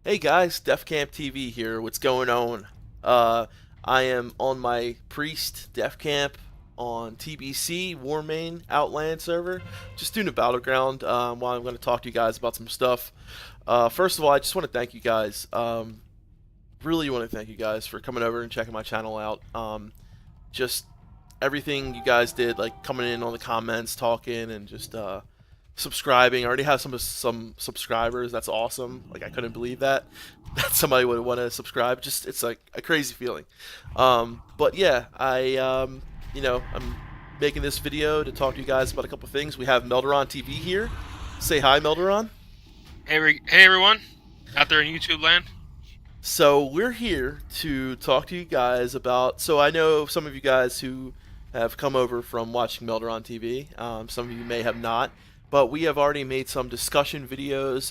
Hey guys, Defcamp TV here. What's going on? Uh, I am on my Priest Defcamp on TBC Warmain Outland server, just doing a battleground. While I'm going to talk to you guys about some stuff. First of all, I just want to thank you guys. Really want to thank you guys for coming over and checking my channel out. Just everything you guys did, like coming in on the comments, talking, and just subscribing. I already have some subscribers. That's awesome. Like I couldn't believe that that somebody would want to subscribe. Just it's like a crazy feeling. But yeah, I'm making this video to talk to you guys about a couple things. We have Melderon TV here. Say hi, Melderon. Hey everyone, out there in YouTube land. So we're here to talk to you guys about. So I know some of you guys who have come over from watching Melderon TV. Some of you may have not, but we have already made some discussion videos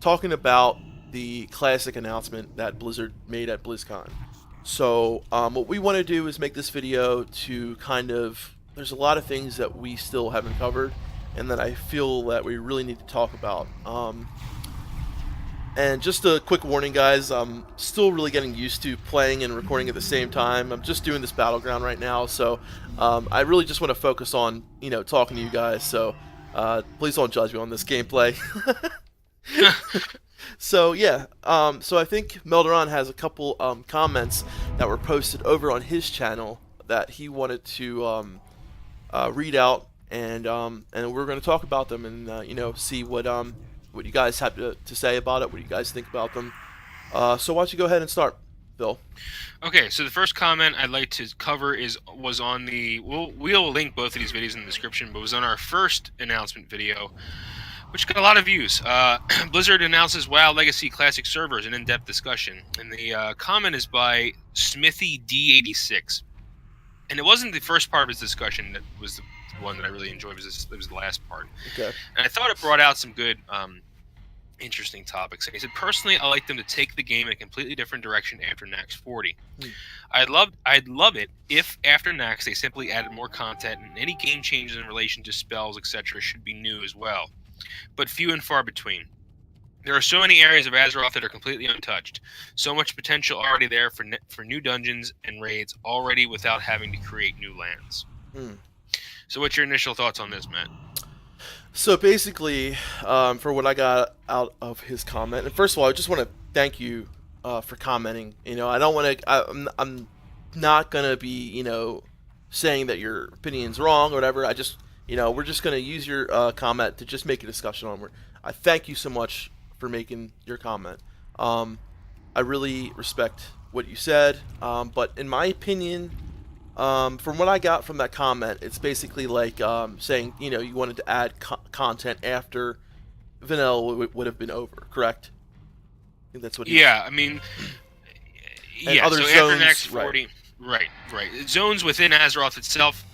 talking about the classic announcement that Blizzard made at BlizzCon. So what we want to do is make this video to kind of. There's a lot of things that we still haven't covered, and that I feel that we really need to talk about. And just a quick warning, guys, I'm still really getting used to playing and recording at the same time. I'm just doing this battleground right now, so I really just want to focus on, talking to you guys. So please don't judge me on this gameplay. So yeah, so I think Melderon has a couple comments that were posted over on his channel that he wanted to read out, and we're going to talk about them and see what you guys have to say about it, what you guys think about them. So why don't you go ahead and start, Bill? Okay, so the first comment I'd like to cover was on the we'll link both of these videos in the description, but was on our first announcement video, which got a lot of views. Blizzard announces WoW Legacy Classic servers, an in-depth discussion, and the comment is by Smithy D86, and it wasn't the first part of his discussion that was the one that I really enjoyed. It was the last part. Okay. And I thought it brought out some good, interesting topics. He said, personally, I like them to take the game in a completely different direction after Nax 40. I'd love it if after Nax they simply added more content, and any game changes in relation to spells, etc. should be new as well, but few and far between. There are so many areas of Azeroth that are completely untouched. So much potential already there for new dungeons and raids already without having to create new lands. So what's your initial thoughts on this, Matt? So basically, for what I got out of his comment, and first of all, I just want to thank you for commenting. I don't want to. I'm not gonna be, saying that your opinion's wrong or whatever. I just, we're just gonna use your comment to just make a discussion on it. I thank you so much for making your comment. I really respect what you said, but in my opinion. From what I got from that comment, it's basically like saying, you wanted to add content after vanilla would have been over, correct? I think that's what he. Yeah, I mean, And yeah. other So after zones, Next right? 40, right. Zones within Azeroth itself,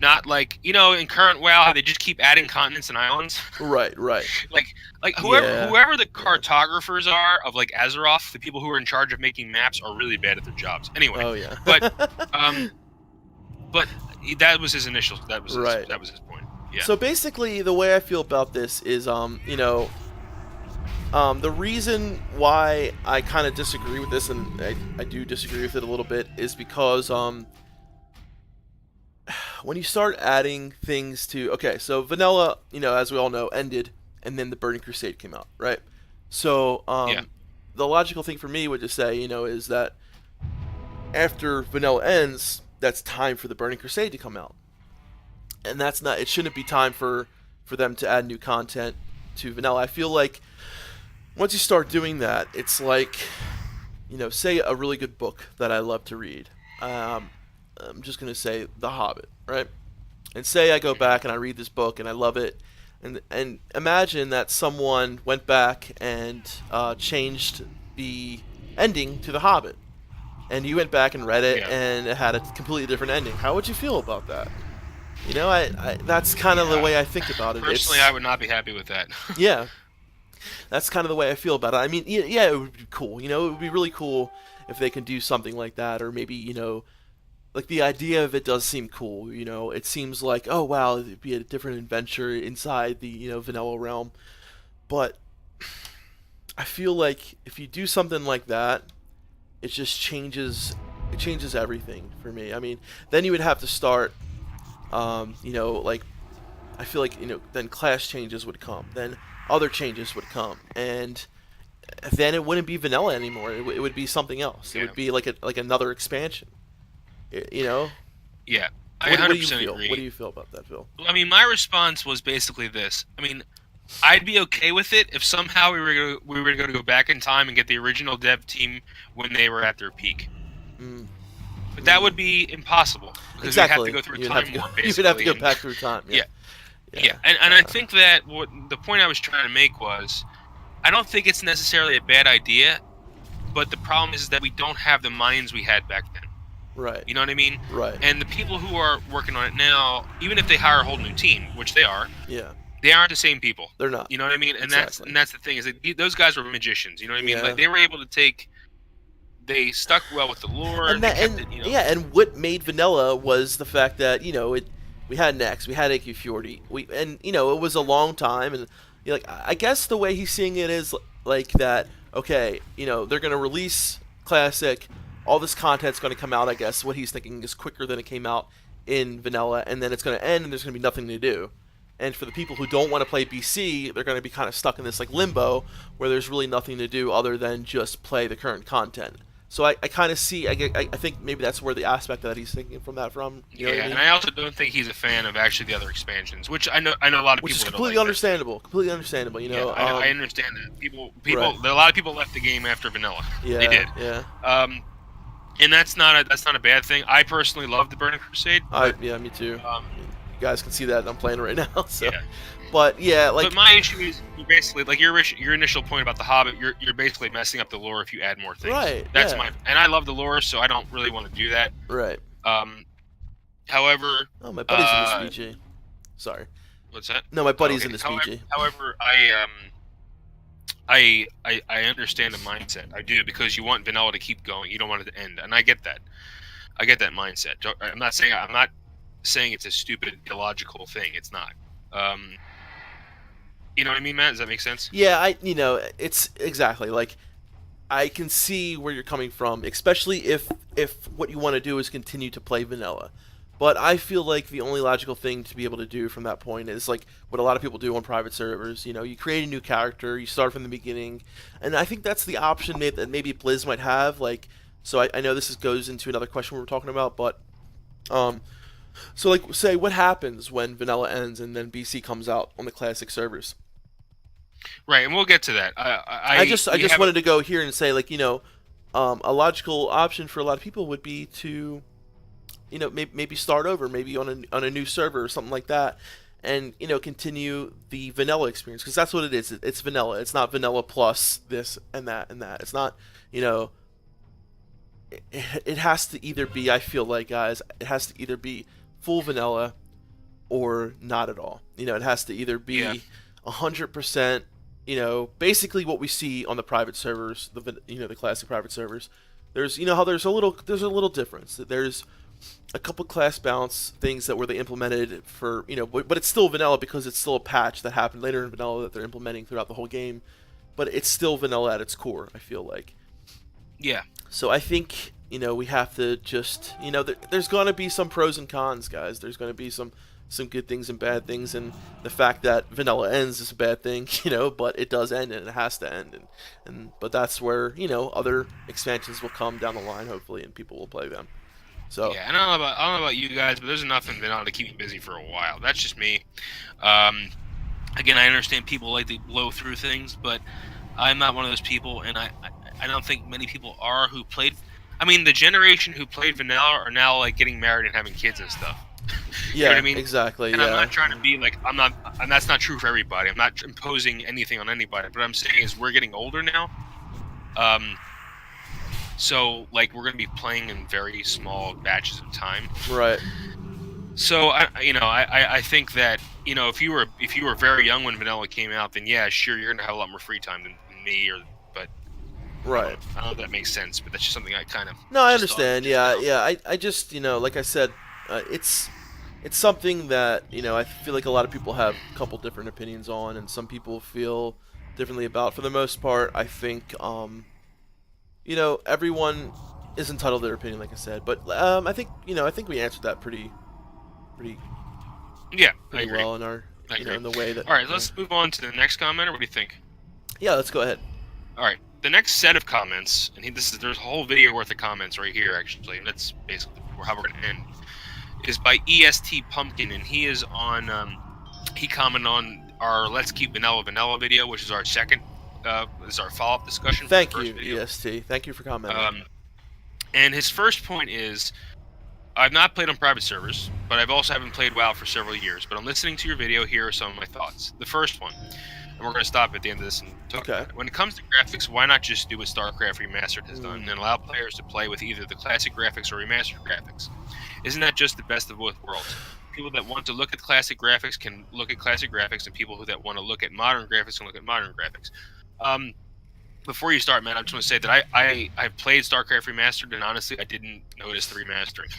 not like in current WoW, how they just keep adding continents and islands. Right, right. like Yeah. whoever the cartographers are of like Azeroth, the people who are in charge of making maps are really bad at their jobs. Anyway, Oh yeah. but but that was his initial. Right. That was his point. Yeah. So basically, the way I feel about this is, the reason why I kind of disagree with this, and I do disagree with it a little bit, is because when you start adding things to, okay, so vanilla, as we all know, ended, and then the Burning Crusade came out, right? So Yeah. the logical thing for me would just say, is that after vanilla ends, that's time for the Burning Crusade to come out, and that's not. It shouldn't be time for them to add new content to vanilla. I feel like once you start doing that, it's like, say a really good book that I love to read. I'm just gonna say The Hobbit, right? And say I go back and I read this book and I love it, and imagine that someone went back and changed the ending to The Hobbit, and you went back and read it, Yeah. and it had a completely different ending. How would you feel about that? I that's kind of the way I think about it. Personally, I would not be happy with that. Yeah, that's kind of the way I feel about it. I mean, yeah, it would be cool. It would be really cool if they can do something like that, or maybe, like the idea of it does seem cool. It seems like, oh wow, it'd be a different adventure inside the vanilla realm. But I feel like if you do something like that, it just changes everything for me. I mean, then you would have to start, like I feel like then class changes would come, then other changes would come, and then it wouldn't be vanilla anymore. It would be something else. It Yeah, would be like another expansion. You know, yeah, I what do you 100% feel? What do agree. you feel about that, Phil? I mean, my response was basically this. I mean, I'd be okay with it if somehow we were going to go back in time and get the original dev team when they were at their peak. Mm, But that mm. would be impossible because we'd have to Exactly. go through a You'd have time to go. warp You would have to basically. go And back through time. Yeah. yeah, Yeah. yeah, and I think that what the point I was trying to make was I don't think it's necessarily a bad idea, but the problem is that we don't have the minds we had back then. Right. You know what I mean? Right. And the people who are working on it now, even if they hire a whole new team, which Yeah. they aren't the same people. They're not. You know what I mean? And Exactly. that's the thing is that those guys were magicians. You know what I mean? Yeah. Like they were able to they stuck well with the lore And and they that, kept and it. yeah, and what made vanilla was the fact that we had Next, we had AQ40, it was a long time, and like I guess the way he's seeing it is like that. Okay, they're gonna release classic, all this content's gonna come out. I guess what he's thinking is quicker than it came out in vanilla, and then it's gonna end, and there's gonna be nothing to do. And for the people who don't want to play BC, they're going to be kind of stuck in this like limbo where there's really nothing to do other than just play the current content. So I kind of see. I think maybe that's where the aspect that he's thinking from that from. You know what Yeah, I mean? and I also don't think he's a fan of actually the other expansions, which I know a lot of Which is people that don't completely like that. understandable. Completely understandable. Yeah, I understand that Right. a lot of people left the game after vanilla. They Yeah. did. Yeah. And that's not a bad thing. I personally love the Burning Crusade, but Yeah. Me too. um, You guys can see that I'm playing right now. So, yeah. but yeah, like But my issue is you're basically like your initial point about the Hobbit. You're basically messing up the lore if you add more things. right. That's Yeah. and I love the lore, so I don't really want to do that. Right. Um, however, Oh, my buddy's in this VG. Sorry. what's that? No, my buddy's Okay. in this However, VG. however, I understand the mindset. I do because you want vanilla to keep going. You don't want it to end, and I get that. I get that mindset. I'm not saying it's a stupid, illogical thing. It's not. You know what I mean, Matt? Does that make sense? Yeah, it's exactly like I can see where you're coming from, especially if what you want to do is continue to play vanilla. But I feel like the only logical thing to be able to do from that point is like what a lot of people do on private servers. You create a new character, you start from the beginning, and I think that's the option that maybe Blizz might have. Like, so I know this goes into another question we were talking about, but so like say what happens when vanilla ends and then BC comes out on the classic servers. Right, and we'll get to that. I just wanted to go here and say like a logical option for a lot of people would be to maybe start over, maybe on a new server or something like that, and continue the vanilla experience because that's what it is. It's vanilla. It's not vanilla plus this and that and that. It's not it has to either be. I feel like guys, it has to either be full vanilla or not at all. It has to either be 100%. Basically what we see on the private servers, the classic private servers. There's how there's a little difference. There's a couple class balance things that were they implemented for but it's still vanilla because it's still a patch that happened later in vanilla that they're implementing throughout the whole game, but it's still vanilla at its core. I feel like. Yeah. So I think we have to just there's gonna be some pros and cons, guys. There's gonna be some good things and bad things, and the fact that vanilla ends is a bad thing, but it does end and it has to end, but that's where other expansions will come down the line hopefully, and people will play them. So Yeah, and I don't know about you guys, but there's enough in vanilla to keep me busy for a while. That's just me. Again, I understand people like to blow through things, but I'm not one of those people, and I don't think many people are who played. I mean, the generation who played vanilla are now like getting married and having kids and stuff. You know what I mean? exactly. And Yeah, I'm not trying to be like I'm not, and that's not true for everybody. I'm not imposing anything on anybody. But what I'm saying is we're getting older now. So like we're gonna be playing in very small batches of time. right. So I think that if you were very young when vanilla came out, then yeah, sure you're gonna have a lot more free time than me. But Right. I don't know if that makes sense, but that's just something I kind of. No, I just thought, understand. Yeah. I just like I said, it's something that I feel like a lot of people have a couple different opinions on, and some people feel differently about. For the most part, I think everyone is entitled to their opinion, like I said. But I think we answered that pretty Yeah, I pretty agree. well in our I agree. in the way that. All right, let's move on to the next comment. Or what do you think? Yeah, let's go ahead. All right, the next set of comments, and there's a whole video worth of comments right here. Actually, and that's basically how we're gonna end. Is by EST Pumpkin, and he is on. He commented on our Let's Keep Vanilla video, which is our second. Is our follow-up discussion. Thank for the you, first video. EST. Thank you for commenting. And his first point is, I've not played on private servers, but I've also haven't played WoW for several years. But I'm listening to your video. Here are some of my thoughts. The first one, and we're going to stop at the end of this and talk about it. When it comes to graphics, why not just do what StarCraft Remastered has done and allow players to play with either the classic graphics or remastered graphics? Isn't that just the best of both worlds? People that want to look at classic graphics can look at classic graphics, and people that want to look at modern graphics can look at modern graphics. Before you start, man, I just want to say that I've played StarCraft Remastered, and honestly, I didn't notice the remastering.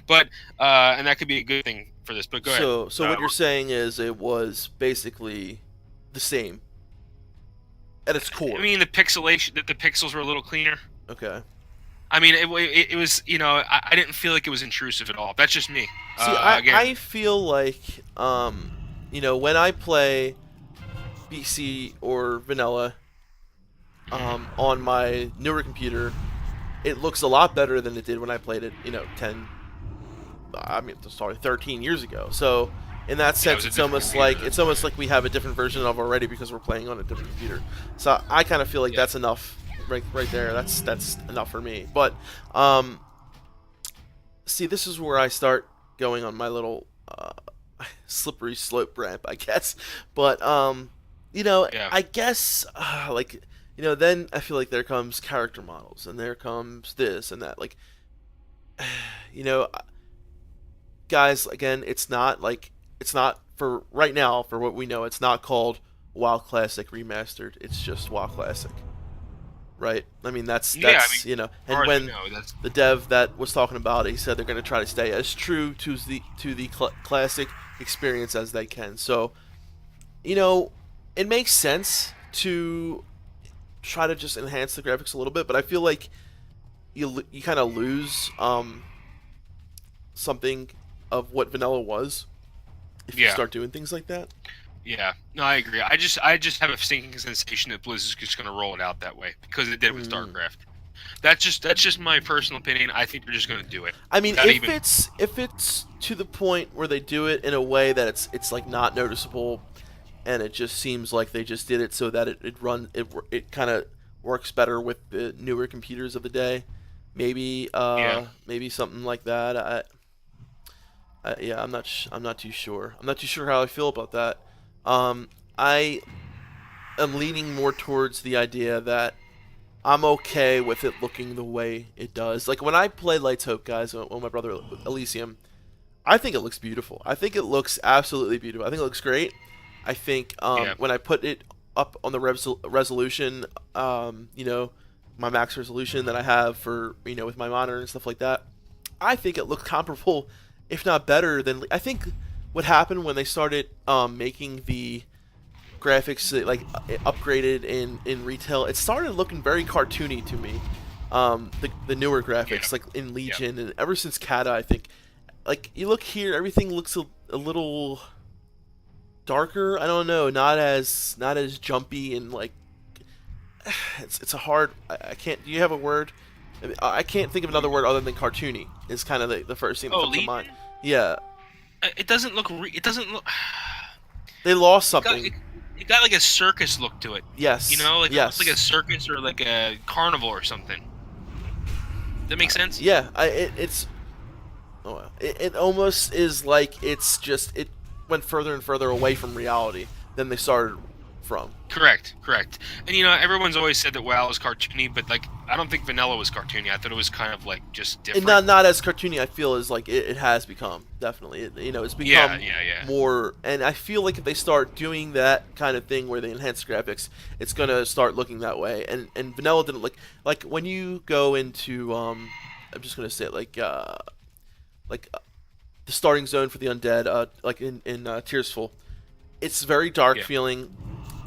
But and that could be a good thing for this. But go ahead. So what you're saying is it was basically the same at its core. I mean, the pixelation, the pixels were a little cleaner. Okay. I mean, it was, I didn't feel like it was intrusive at all. That's just me. See, I feel like, when I play PC or vanilla on my newer computer, it looks a lot better than it did when I played it, 13 years ago. So in that sense, it's almost like we have a different version of already because we're playing on a different computer. So I kind of feel like that's enough. Right there, that's enough for me. But see, this is where I start going on my little slippery slope ramp, I guess. But I guess then I feel like there comes character models, and there comes this and that. Like, guys, again, it's not for right now. For what we know, it's not called WoW Classic Remastered. It's just WoW Classic. Right. I mean, that's and when the dev that was talking about it, he said they're going to try to stay as true to the classic experience as they can. So, it makes sense to try to just enhance the graphics a little bit, but I feel like you kind of lose something of what vanilla was if you start doing things like that. Yeah, no, I agree. I just have a sinking sensation that Blizzard's just going to roll it out that way because it did with StarCraft. That's just my personal opinion. I think they're just going to do it. I mean, if it's to the point where they do it in a way that it's like not noticeable, and it just seems like they just did it so that it kind of works better with the newer computers of the day. Maybe maybe something like that. I'm not too sure. I'm not too sure how I feel about that. I am leaning more towards the idea that I'm okay with it looking the way it does. Like when I play Lights Hope, guys, on my brother Elysium, I think it looks beautiful. I think it looks absolutely beautiful. I think it looks great. I think when I put it up on the resolution, my max resolution that I have for with my monitor and stuff like that, I think it looks comparable, if not better than. I think what happened when they started making the graphics upgraded in retail, it started looking very cartoony to me. The newer graphics, like in Legion, and ever since Kata, I think, like you look here, everything looks a little darker. I don't know, not as jumpy and like it's a hard. I can't. Do you have a word? I can't think of another word other than cartoony. Is kind of the first thing that comes to mind. Yeah. It doesn't look. It doesn't look. They lost something. It got like a circus look to it. Yes. Like almost like a circus or like a carnival or something. Does that make sense? Yeah. It almost is like it went further and further away from reality than they started from. Correct. And everyone's always said that WoW is cartoony, but like I don't think vanilla was cartoony. I thought it was kind of like just different. And not as cartoony. I feel as like it has become, definitely. It's become more. And I feel like if they start doing that kind of thing where they enhance graphics, it's gonna start looking that way. And vanilla didn't look like when you go into I'm just gonna say it like the starting zone for the undead, like in Tearsful. It's very dark feeling.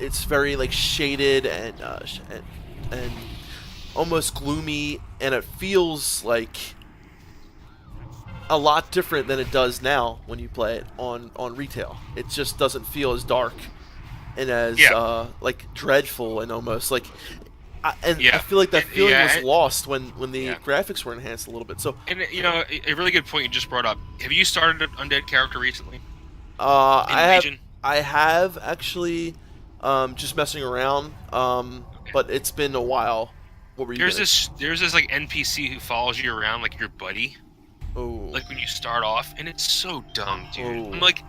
it's very like shaded and almost gloomy, and it feels like a lot different than it does now when you play it on retail. It just doesn't feel as dark and as Yeah. like dreadful, and almost like I Yeah. feel like that And- feeling yeah, was and- lost when the Yeah. graphics were enhanced a little bit. So And a really good point you just brought up. Have you started an undead character recently in I Legion? have actually just messing around, Okay. but it's been a while. What were you There's gonna- this like NPC who follows you around like your buddy, Oh. like when you start off, and it's so dumb, dude. Oh. I'm like,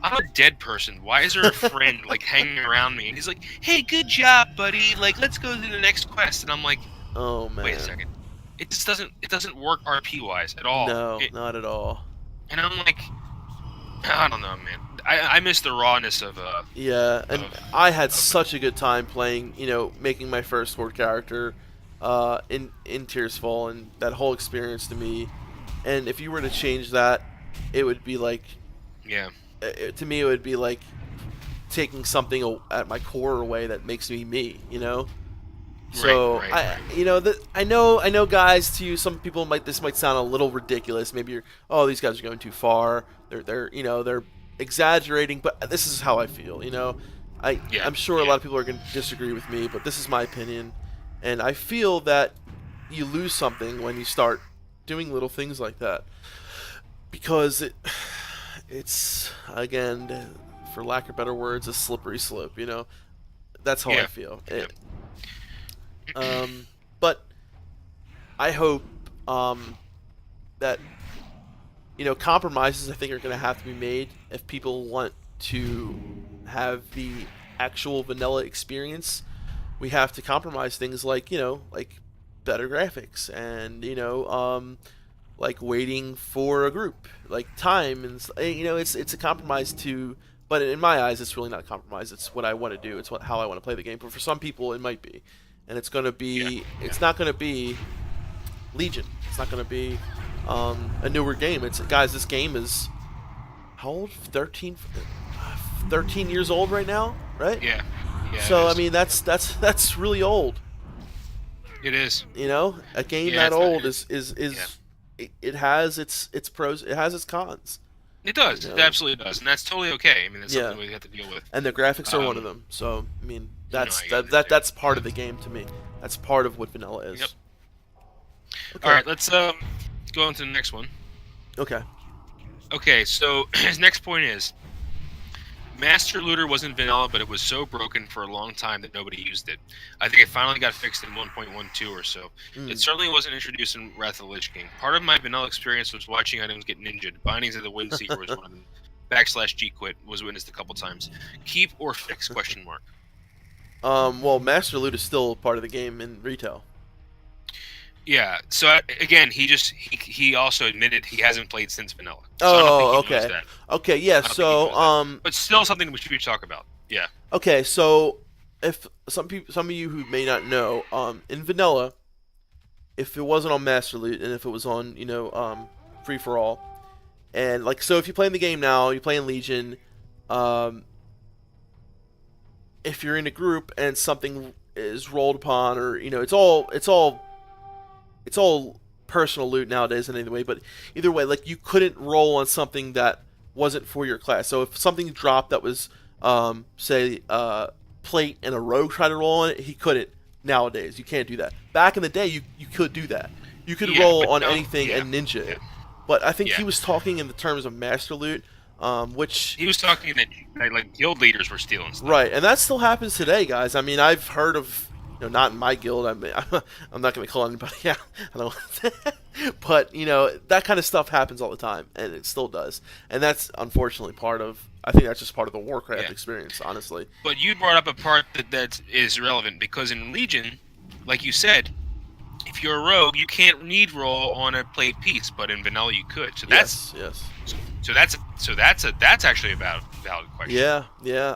I'm a dead person. Why is there a friend like hanging around me? And he's like, "Hey, good job, buddy. Like, let's go to the next quest." And I'm like, Oh man. "Wait a second. It just doesn't work RP wise at all." No, not at all. And I'm like, I don't know, man. I miss the rawness of Yeah, and I had such a good time playing, making my first horde character in Tears Fall, and that whole experience to me. And if you were to change that, it would be like, yeah. to me, it would be like taking something at my core away that makes me me, So Right. I know, guys. To you, some people this might sound a little ridiculous. Maybe these guys are going too far. They're exaggerating, but this is how I feel. I'm sure a lot of people are going to disagree with me, but this is my opinion, and I feel that you lose something when you start doing little things like that, because it's again, for lack of better words, a slippery slope. That's how I feel. Yeah. But I hope that compromises, I think, are going to have to be made if people want to have the actual vanilla experience. We have to compromise things like like better graphics, and like waiting for a group, like time, and it's a compromise too. But in my eyes, it's really not a compromise. It's what I want to do. It's how I want to play the game. But for some people, it might be. And it's going to be, it's not going to be Legion. It's not going to be a newer game. Guys, this game is, how old? 13 years old right now, right? Yeah. So I mean, that's really old. It is. A game Yeah, that it's not- old it has its pros, it has its cons. It does. It absolutely does, and that's totally okay. I mean, that's something we have to deal with. And the graphics are one of them. So I mean, that's I get it. that's part of the game to me. That's part of what vanilla is. Yep. Okay. All right, let's go on to the next one. Okay. Okay, so his next point is Master Looter wasn't vanilla, but it was so broken for a long time that nobody used it. I think it finally got fixed in 1.12 or so. It certainly wasn't introduced in Wrath of the Lich King. Part of my vanilla experience was watching items get ninja'd. Bindings of the Windseeker was one of them. /G-Quit was witnessed a couple times. Keep or fix? Question mark. Well, Master Loot is still part of the game in retail. Yeah. So again, he also admitted he hasn't played since vanilla. So Oh, I don't think he knows okay. that. Okay, yeah. I don't think he So, knows that. But still something we should talk about. Yeah. okay, so if some of you who may not know, in vanilla, if it wasn't on Master Loot and if it was on, free for all, and like, so if you're playing the game now, you're playing Legion, if you're in a group and something is rolled upon, or it's all personal loot nowadays in any way, but either way, like, you couldn't roll on something that wasn't for your class. So if something dropped that was say plate and a rogue tried to roll on it, he couldn't. Nowadays you can't do that. Back in the day you could do that. You could roll on anything and ninja it. But I think he was talking in the terms of master loot, which he was talking that like guild leaders were stealing stuff. Right, and that still happens today, guys. I mean, I've heard of, not in my guild. I'm not going to call anybody out. I don't. But that kind of stuff happens all the time, and it still does. And that's unfortunately part of. I think that's just part of the Warcraft experience, honestly. But you brought up a part that is relevant, because in Legion, like you said, if you're a rogue, you can't need roll on a plate piece, but in vanilla you could. So that's yes. So that's actually a valid question. Yeah.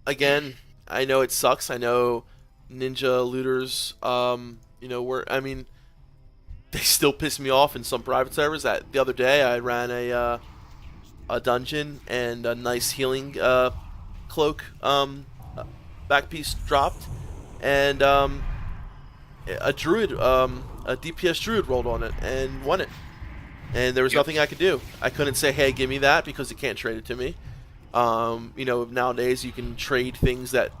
Again, I know it sucks. I know ninja looters. They still piss me off in some private servers. That the other day I ran a dungeon and a nice healing cloak back piece dropped, and a druid, a DPS druid rolled on it and won it. And there was nothing I could do. I couldn't say, "Hey, give me that," because it can't trade it to me. Nowadays you can trade things that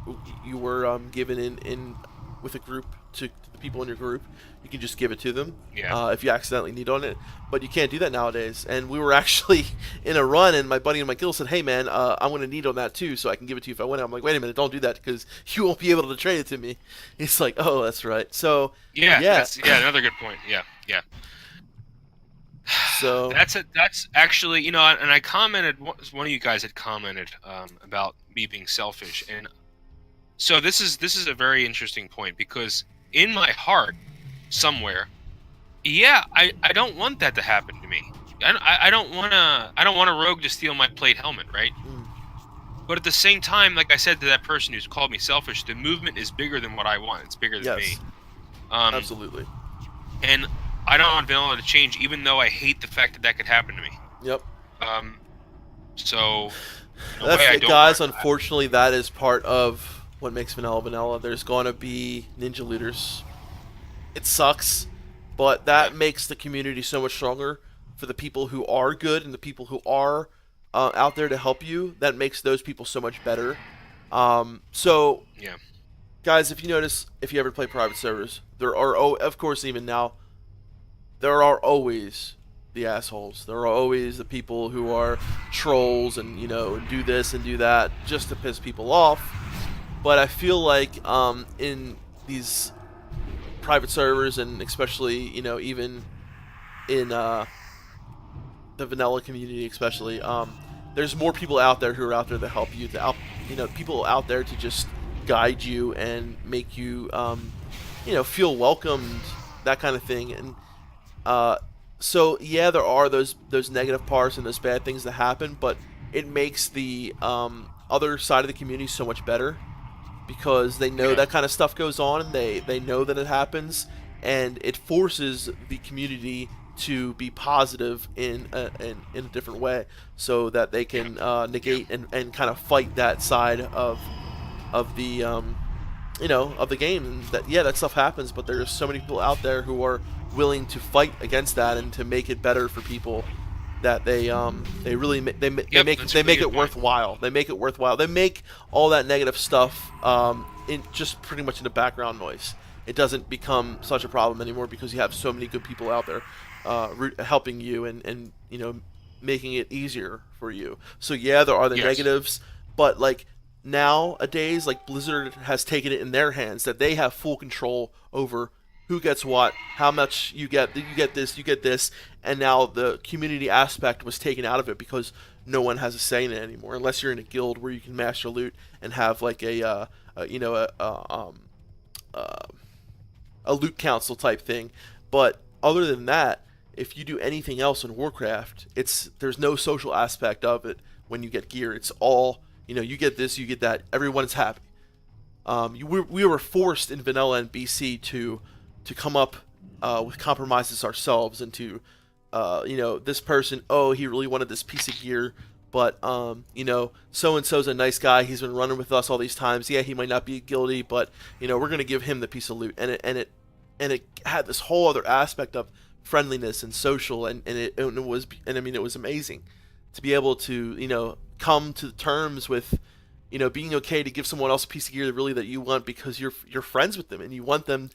you were given in with a group to the people in your group. You can just give it to them if you accidentally need on it. But you can't do that nowadays. And we were actually in a run, and my buddy in my guild said, "Hey man, I'm going to need on that too, so I can give it to you if I win." I'm like, "Wait a minute, don't do that because you won't be able to trade it to me." He's like, "Oh, that's right." So that's another good point. Yeah. So that's actually, and I commented. One of you guys had commented about me being selfish, and so this is a very interesting point, because in my heart, somewhere, I don't want that to happen to me. I don't want a rogue to steal my plate helmet, right? But at the same time, like I said to that person who's called me selfish, the movement is bigger than what I want. It's bigger than me. Absolutely. And I don't want vanilla to change, even though I hate the fact that could happen to me. Yep. So, guys, unfortunately, that is part of what makes vanilla vanilla. There's going to be ninja looters. It sucks, but that makes the community so much stronger for the people who are good and the people who are out there to help you. That makes those people so much better. Guys, if you notice, if you ever play private servers, there are, of course, even now, there are always the assholes. There are always the people who are trolls and, do this and do that just to piss people off. But I feel like in these private servers, and especially, even in the vanilla community especially, there's more people out there who are out there to help you, people out there to just guide you and make you, feel welcomed, that kind of thing. And so there are those negative parts and those bad things that happen, but it makes the other side of the community so much better, because they know that kind of stuff goes on, and they know that it happens, and it forces the community to be positive in a different way, so that they can negate and kind of fight that side of the of the game. And that stuff happens, but there's so many people out there who are willing to fight against that and to make it better for people, that they really make it worthwhile. They make it worthwhile. They make all that negative stuff in just pretty much in the background noise. It doesn't become such a problem anymore, because you have so many good people out there helping you and making it easier for you. So there are the negatives, but like nowadays, like Blizzard has taken it in their hands, that they have full control over who gets what, how much you get this, and now the community aspect was taken out of it, because no one has a say in it anymore, unless you're in a guild where you can master loot and have like a loot council type thing. But other than that, if you do anything else in Warcraft, there's no social aspect of it. When you get gear, it's all, you get this, you get that, everyone's happy. We were forced in vanilla and BC to come up with compromises ourselves, and to this person, he really wanted this piece of gear, but so and so's a nice guy, he's been running with us all these times, he might not be guilty, but we're gonna give him the piece of loot. And it had this whole other aspect of friendliness and social, and it was amazing to be able to come to terms with being okay to give someone else a piece of gear really that you want, because you're friends with them, and you want them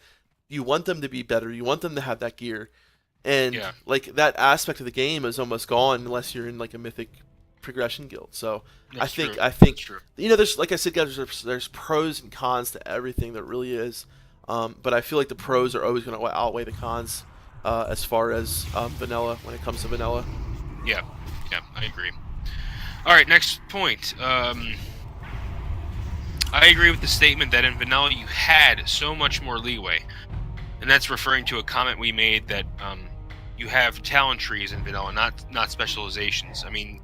to be better, you want them to have that gear. And like that aspect of the game is almost gone unless you're in like a mythic progression guild. So I think there's, like I said, guys, there's pros and cons to everything. There really is. But I feel like the pros are always going to outweigh the cons as far as vanilla, when it comes to vanilla. Yeah, I agree. All right, next point. I agree with the statement that in vanilla you had so much more leeway, and that's referring to a comment we made that you have talent trees in vanilla, not specializations. I mean,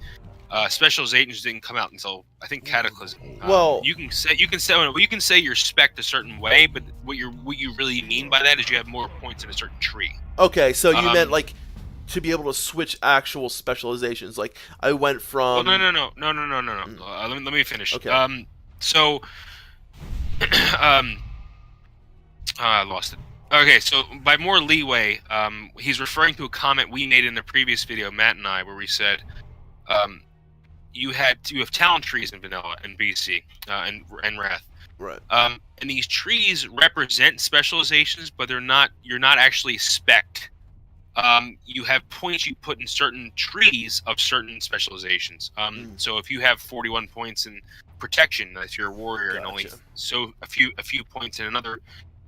specializations didn't come out until I think Cataclysm. Well, you can say you're spec'd a certain way, but what you really mean by that is you have more points in a certain tree. Okay, so you meant like to be able to switch actual specializations. Like I went Well, no, from no, no, no, no, no, no, no. mm, Let me finish. okay, So, um, I lost it. Okay, so by more leeway, he's referring to a comment we made in the previous video, Matt and I, where we said, um, you have talent trees in vanilla and BC and Wrath. right, And these trees represent specializations, but you're not actually spec'd. You have points you put in certain trees of certain specializations. So if you have 41 points in protection, if you're a warrior, and only gotcha. so a few points in another,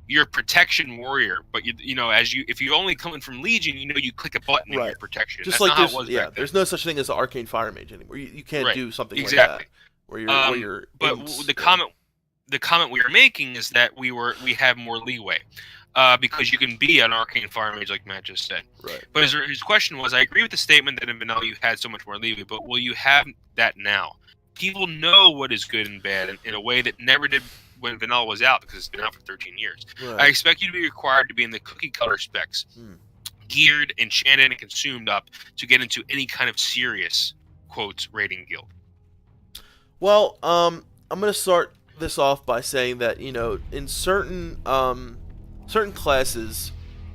you're a protection warrior. But you know, if you only come in from Legion, you know, you click a button and Right. you're protection. Just That's like not how it was back then. there's no such thing as an arcane fire mage anymore. You can't Right. do something like that Exactly. where you're But the comment we were making is that we have more leeway, because you can be an arcane fire mage like Matt just said. right. But his question was, I agree with the statement that in vanilla you had so much more leeway, but will you have that now? People know what is good and bad in a way that never did when vanilla was out, because it's been out for 13 years. Right. I expect you to be required to be in the cookie cutter specs, geared, enchanted, and consumed up to get into any kind of serious, quotes, rating guild. Well, I'm gonna start this off by saying that in certain classes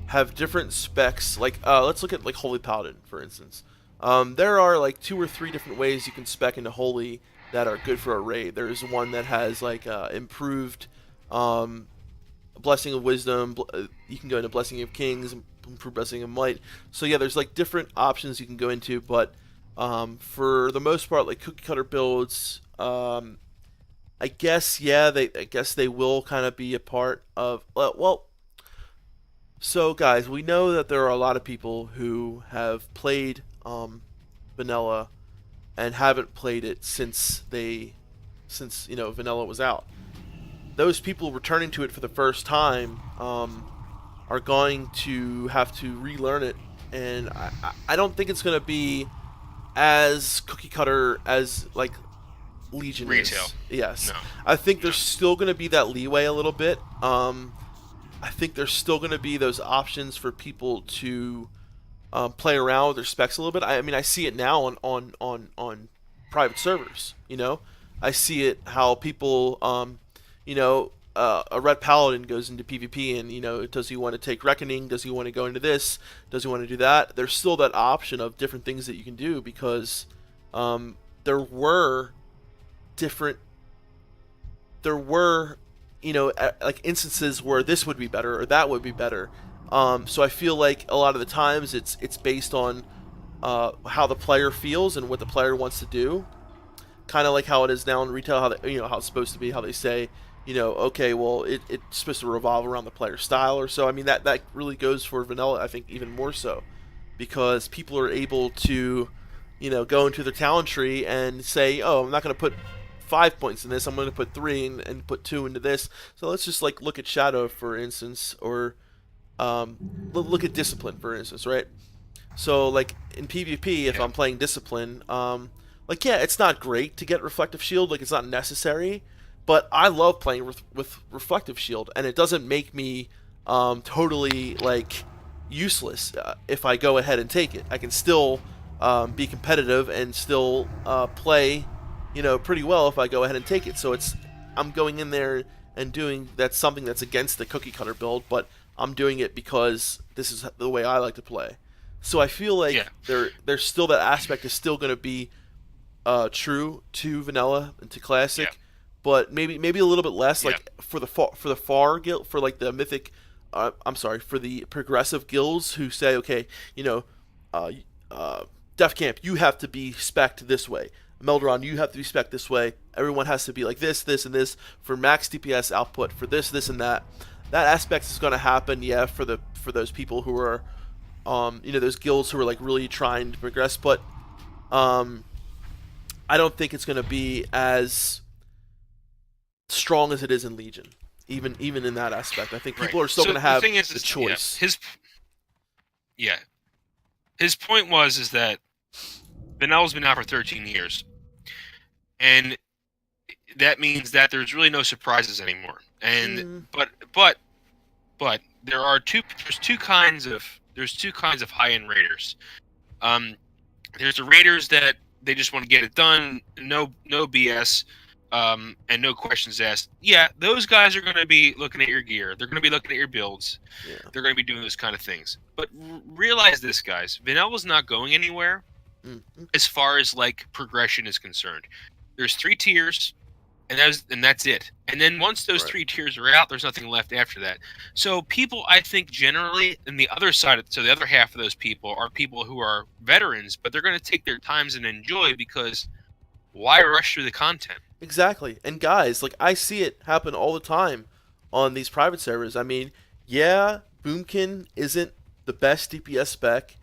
have different specs. Like let's look at like Holy Paladin for instance. There are like 2 or 3 different ways you can spec into Holy that are good for a raid. There's one that has like improved Blessing of Wisdom. You can go into Blessing of Kings, improved Blessing of Might. So yeah, there's like different options you can go into, but for the most part, like cookie cutter builds, I guess they will kind of be a part of. Well, so guys, we know that there are a lot of people who have played vanilla and haven't played it since vanilla was out. Those people returning to it for the first time are going to have to relearn it, and I don't think it's going to be as cookie cutter as like Legion Retail. is. Yes, No. I think there's still going to be that leeway a little bit. I think there's still going to be those options for people to play around with their specs a little bit. I mean, I see it now on private servers. I see it how people, a red paladin goes into PvP, and does he want to take reckoning? Does he want to go into this? Does he want to do that? There's still that option of different things that you can do because there were different. There were like instances where this would be better or that would be better. So I feel like a lot of the times it's based on how the player feels and what the player wants to do. Kind of like how it is now in retail, how how it's supposed to be, how they say, okay, well it's supposed to revolve around the player style or so. I mean that really goes for vanilla, I think even more so, because people are able to, go into their talent tree and say, oh, I'm not going to put 5 points in this. I'm going to put 3 and put 2 into this. So let's just like look at Shadow for instance, or look at Discipline for instance, right? So like in PvP, if I'm playing Discipline, like yeah, it's not great to get Reflective Shield. Like it's not necessary, but I love playing with Reflective Shield, and it doesn't make me totally like useless if I go ahead and take it. I can still be competitive and still play pretty well if I go ahead and take it. So I'm going in there and doing that's something that's against the cookie cutter build, but I'm doing it because this is the way I like to play. So I feel like there's still that aspect is still going to be true to vanilla and to classic, but maybe a little bit less. Like for the far guild, for like the mythic, I'm sorry, for the progressive guilds who say, okay, Defcamp, you have to be spec'd this way. Melderon, you have to be spec'd this way. Everyone has to be like this, this, and this for max DPS output for this, this, and that. That aspect is going to happen, for those people who are, those guilds who are like really trying to progress. But I don't think it's going to be as strong as it is in Legion. Even in that aspect, I think people are still going to have the choice. His point was that Vanilla's been out for 13 years, and that means that there's really no surprises anymore. And but there's two kinds of there's two kinds of high-end raiders. There's the raiders that they just want to get it done, no BS, and no questions asked. Yeah, those guys are going to be looking at your gear. They're going to be looking at your builds. Yeah. They're going to be doing those kind of things. But realize this, guys. Vanilla not going anywhere as far as like progression is concerned. There's 3 tiers, and that's it. And then once those 3 tiers are out, there's nothing left after that. So people, I think, generally, and the other side, so the other half of those people are people who are veterans, but they're going to take their times and enjoy, because why rush through the content? Exactly. And guys, like, I see it happen all the time on these private servers. I mean, yeah, Boomkin isn't the best DPS spec,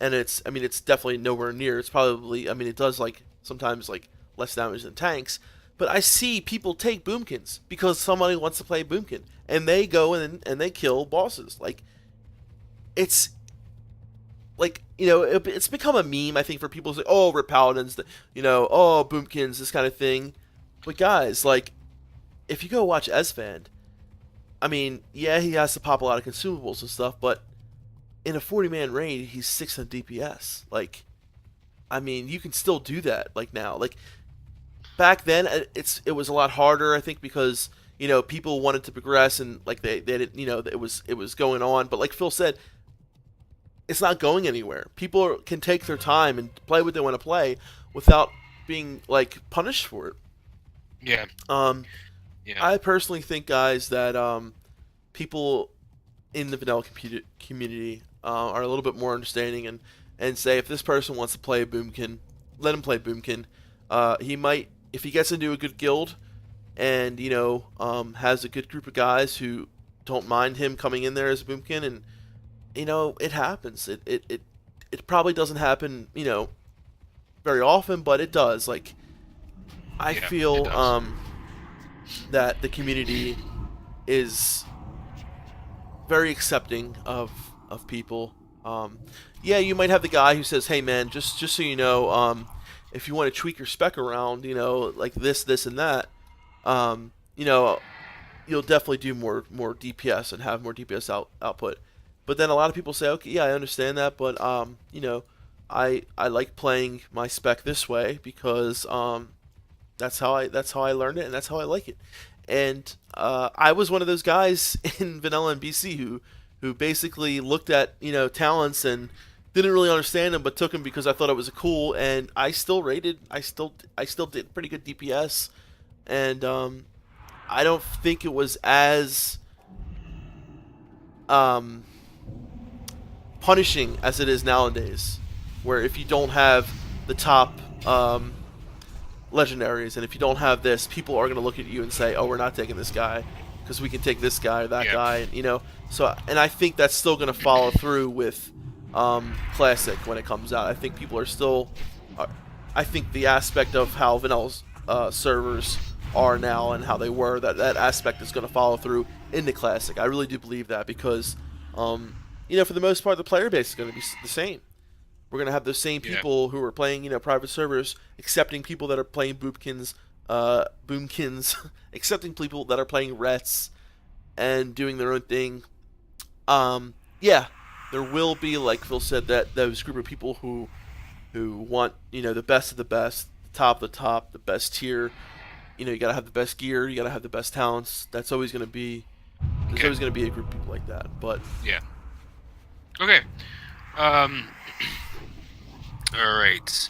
and it's definitely nowhere near. It's probably, it does like sometimes like less damage than tanks, but I see people take Boomkins because somebody wants to play Boomkin, and they go and they kill bosses. Like, it's like, it's become a meme, I think, for people to say, oh, we're paladins, oh, Boomkins, this kind of thing. But guys, like, if you go watch Esfand, yeah, he has to pop a lot of consumables and stuff, but in a 40-man raid, he's 6 on DPS. Like, you can still do that, like, now. Like, back then, it was a lot harder, I think, because, people wanted to progress, and, like, they didn't, it was going on. But like Phil said, it's not going anywhere. People can take their time and play what they want to play without being, like, punished for it. Yeah. Yeah. I personally think, guys, that people in the vanilla community are a little bit more understanding, and say, if this person wants to play Boomkin, let him play Boomkin. He might, if he gets into a good guild and has a good group of guys who don't mind him coming in there as a Boomkin, and it happens. It probably doesn't happen very often, but it does. Like, I feel that the community is very accepting of people. Yeah, you might have the guy who says, "Hey, man, just so you know, if you want to tweak your spec around, like this, and that, you'll definitely do more DPS and have more DPS output." But then a lot of people say, "Okay, yeah, I understand that, but I like playing my spec this way because that's how I learned it, and that's how I like it." And I was one of those guys in vanilla and BC who basically looked at talents and didn't really understand them, but took them because I thought it was cool, and I still rated. I still did pretty good DPS, and I don't think it was as punishing as it is nowadays, where if you don't have the top legendaries, and if you don't have this, people are going to look at you and say, "Oh, we're not taking this guy because we can take this guy or that guy," So, and I think that's still going to follow through with Classic when it comes out. I think people are still. I think the aspect of how Vanilla's servers are now and how they were, that aspect is going to follow through into Classic. I really do believe that because, for the most part, the player base is going to be the same. We're going to have those same people who are playing, private servers, accepting people that are playing Boomkins, accepting people that are playing Rets, and doing their own thing. Yeah, there will be, like Phil said, that those group of people who want, the best of the best, the top of the top, the best tier. You got to have the best gear, you got to have the best talents. That's always going to be, there's always going to be a group of people like that. But yeah. Okay. All right.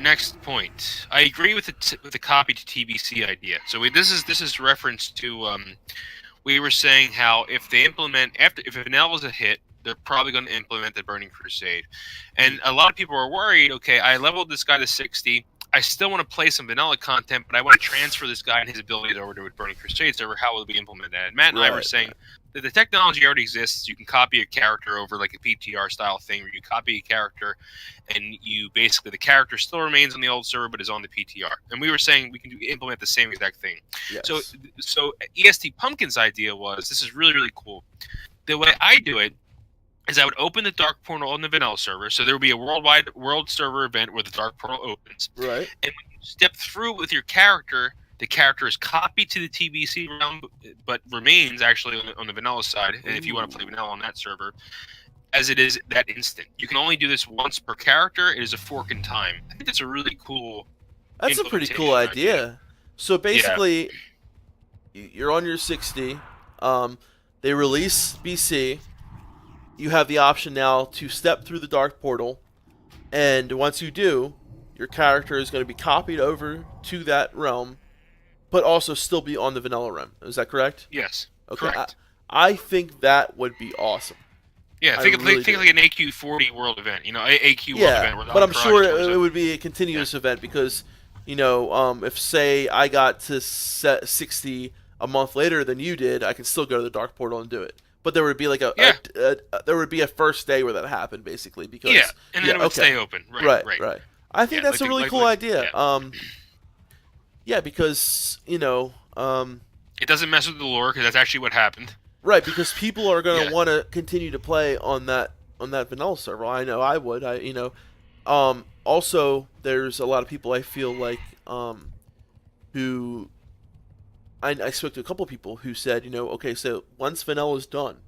Next point. I agree with the copy to TBC idea. So this is reference to we were saying how if they implement if Vanilla was a hit, they're probably going to implement the Burning Crusade, and a lot of people are worried. Okay, I leveled this guy to 60. I still want to play some vanilla content, but I want to transfer this guy and his abilities over to a Burning Crusade server. How will we implement that? And Matt and I were saying that the technology already exists. You can copy a character over like a PTR style thing where you copy a character and you basically, the character still remains on the old server but is on the PTR. And we were saying we can implement the same exact thing. Yes. So EST Pumpkin's idea was, this is really, really cool. The way I do it is I would open the Dark Portal on the vanilla server. So there would be a world server event where the Dark Portal opens. Right. And when you step through with your character, the character is copied to the TBC realm, but remains actually on the vanilla side. And if you want to play vanilla on that server, as it is that instant. You can only do this once per character. It is a fork in time. I think that's a really cool That's a pretty cool implementation idea. idea. So Yeah, basically, you're on your 60. They release BC. You have the option now to step through the dark portal, and once you do, your character is going to be copied over to that realm, but also still be on the vanilla realm. Is that correct? yes, Okay, correct. I think that would be awesome. Yeah, I think of really think do. of like an AQ40 world event. AQ world Yeah, event where the but I'm entourage sure shows it up. would be a continuous event because, if say I got to set 60 a month later than you did, I can still go to the dark portal and do it. But there would be like Yeah, there would be a first day where that happened basically yeah, because and then yeah, it would okay, stay open. Right, right, right. right. I think Yeah, that's a really cool idea. yeah. Yeah, because It doesn't mess with the lore because that's actually what happened. right, because people are gonna Yeah, want to continue to play on that vanilla server. I know I would. Also, there's a lot of people I feel like who I spoke to a couple of people who said, okay, so once vanilla's done,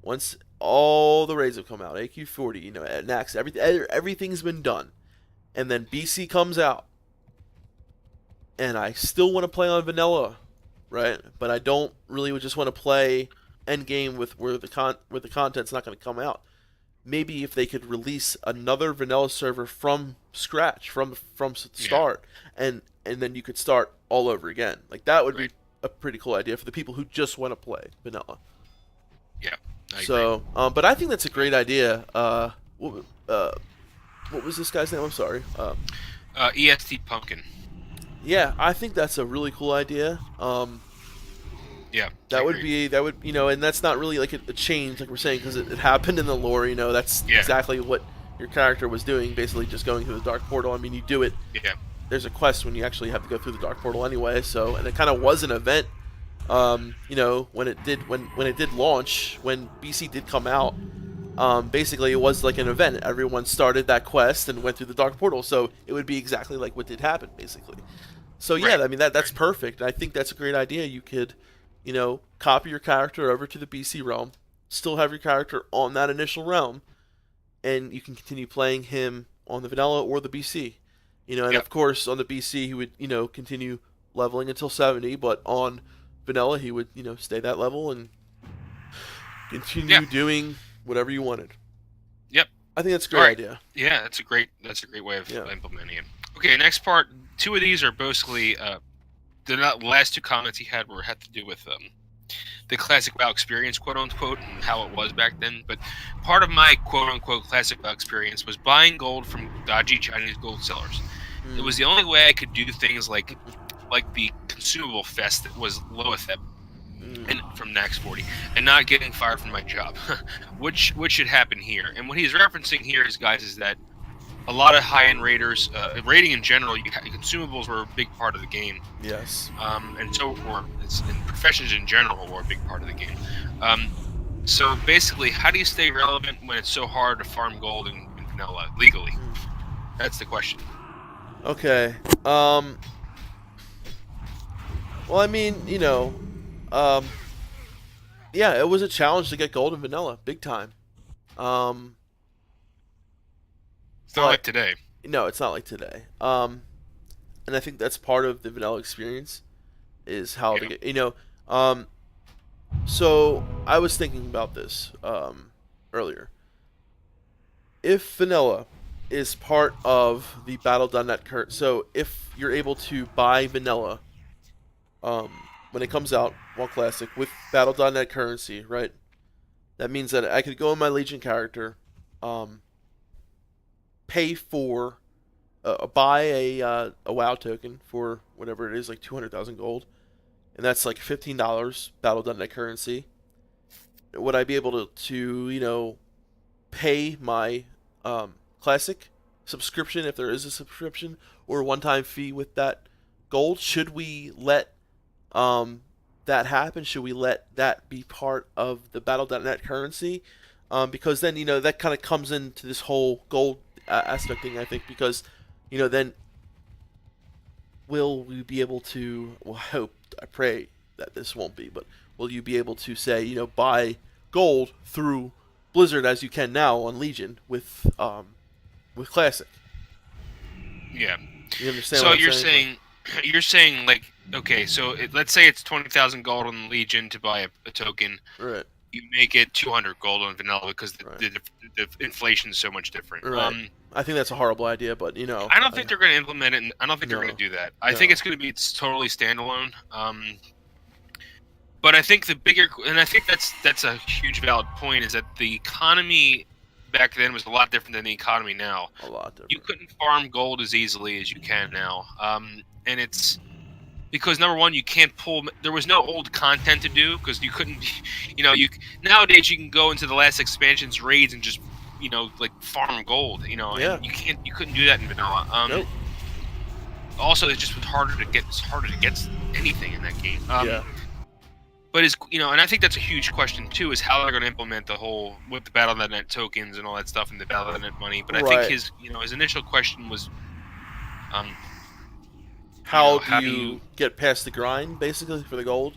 once all the raids have come out, AQ40, at Nax, everything's been done, and then BC comes out, and I still want to play on vanilla, right? But I don't really just want to play endgame with where the content's not going to come out. Maybe if they could release another vanilla server from scratch, from start, and then you could start all over again. Like that would right. be a pretty cool idea for the people who just want to play vanilla. Yeah, I So, but I think that's a great idea. What was this guy's name? I'm sorry. agree. EST Pumpkin. Yeah, I think that's a really cool idea. Yeah, That I would agree. and that's not really like a change, like we're saying, because it happened in the lore. That's Yeah, exactly what your character was doing, basically just going through the dark portal. I mean, you do it. yeah, There's a quest when you actually have to go through the dark portal anyway. So, and it kind of was an event. When it did launch, when BC did come out, basically it was like an event. Everyone started that quest and went through the dark portal. So it would be exactly like what did happen, basically. So yeah, right, I mean that's right. perfect. I think that's a great idea. You could, copy your character over to the BC realm, still have your character on that initial realm, and you can continue playing him on the vanilla or the BC. And Yep. of course on the BC he would, continue leveling until 70, but on vanilla he would, stay that level and Yeah. continue doing whatever you wanted. Yep. I think that's a All great right. idea. Yeah, that's a great way of Yeah. implementing it. Okay, next part. Two of these are basically the last two comments he had had to do with the classic WoW experience, quote unquote, and how it was back then. But part of my quote unquote classic WoW experience was buying gold from dodgy Chinese gold sellers. It was the only way I could do things like the consumable fest that was Loatheb and from Nax 40 and not getting fired from my job, which should happen here. And what he's referencing here is, guys, is that a lot of high-end raiders, raiding in general, consumables were a big part of the game. Yes. And professions in general were a big part of the game. So basically, how do you stay relevant when it's so hard to farm gold in vanilla legally? That's the question. Okay. Well, I mean, yeah, it was a challenge to get gold in vanilla, big time. It's not like today. No, it's not like today. And I think that's part of the vanilla experience is how to get, so I was thinking about this earlier. If vanilla is part of the battle.net current, so if you're able to buy vanilla when it comes out, while classic, with battle.net currency, right? That means that I could go in my Legion character, pay for, buy a WoW token for whatever it is, like 200,000 gold, and that's like $15 battle.net currency. Would I be able to pay my classic subscription if there is a subscription or a one-time fee with that gold? Should we let that happen? Should we let that be part of the battle.net currency? Because then that kind of comes into this whole gold aspect thing, I think, because then will we be able to, well, I pray that this won't be, but will you be able to say, buy gold through Blizzard as you can now on Legion with Classic. Yeah. You understand So what I'm you're saying? saying, you're saying like, okay, so let's say it's 20,000 gold on Legion to buy a token. Right, You make it 200 gold on vanilla because right, the inflation is so much different. right. I think that's a horrible idea, but I don't think they're going to implement it. And I don't think they're going no, to do that. I think no. it's going to be totally standalone. But I think the bigger, and I think that's a huge valid point, is that the economy back then was a lot different than the economy now. A lot You different. couldn't farm gold as easily as you can now, and it's because number one, you can't pull. There was no old content to do because you couldn't. You nowadays you can go into the last expansion's raids and just like farm gold. Yeah. And you couldn't do that in vanilla. Nope. Also, it's just harder to get. It's harder to get anything in that game. Yeah. But and I think that's a huge question too, is how they're going to implement the whole with the Battle.net tokens and all that stuff and the Battle.net money. But I think Right. his initial question was, um, How do how do you get past the grind, basically, for the gold?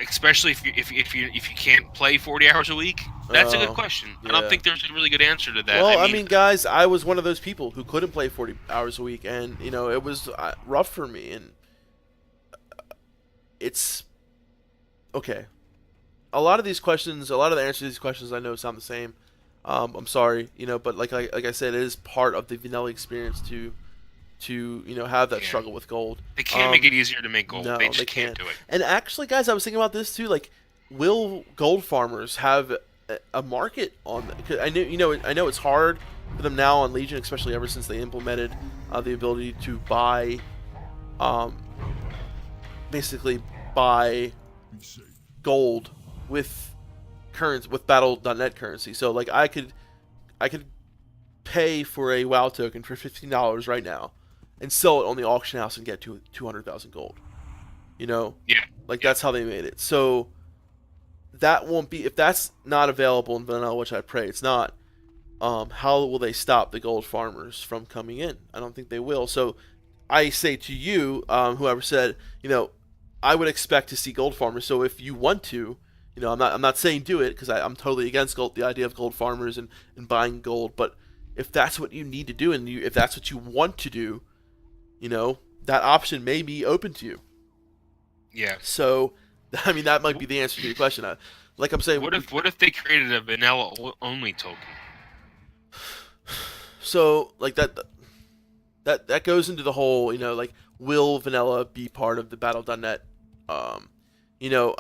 especially if you can't play 40 hours a week? That's a good question. I don't Yeah. think there's a really good answer to that. Well, I mean, guys, I was one of those people who couldn't play 40 hours a week, and it was rough for me. And it's okay. A lot of these questions, a lot of the answers to these questions, I know sound the same. I'm sorry, but like I said, it is part of the vanilla experience to have that Yeah. struggle with gold. They can't make it easier to make gold. No, They just they can't can't. do it. And actually, guys, I was thinking about this too. Like, will gold farmers have a market on that? 'Cause I know it's hard for them now on Legion, especially ever since they implemented the ability to buy, um, basically buy gold with with Battle.net currency. So like I could pay for a WoW token for $15 right now, and sell it on the auction house and get to 200,000 gold. Yeah. Like that's how they made it. So that won't be if that's not available in vanilla, which I pray it's not. How will they stop the gold farmers from coming in? I don't think they will. So I say to you, whoever said, I would expect to see gold farmers. So if you want to, I'm not saying do it because I'm totally against the idea of gold farmers and buying gold. But if that's what you need to do and if that's what you want to do, that option may be open to you. Yeah. So, I mean, that might be the answer to your question. Like I'm saying, What if they created a vanilla only token? so like that goes into the whole, like, will vanilla be part of the Battle.net? No,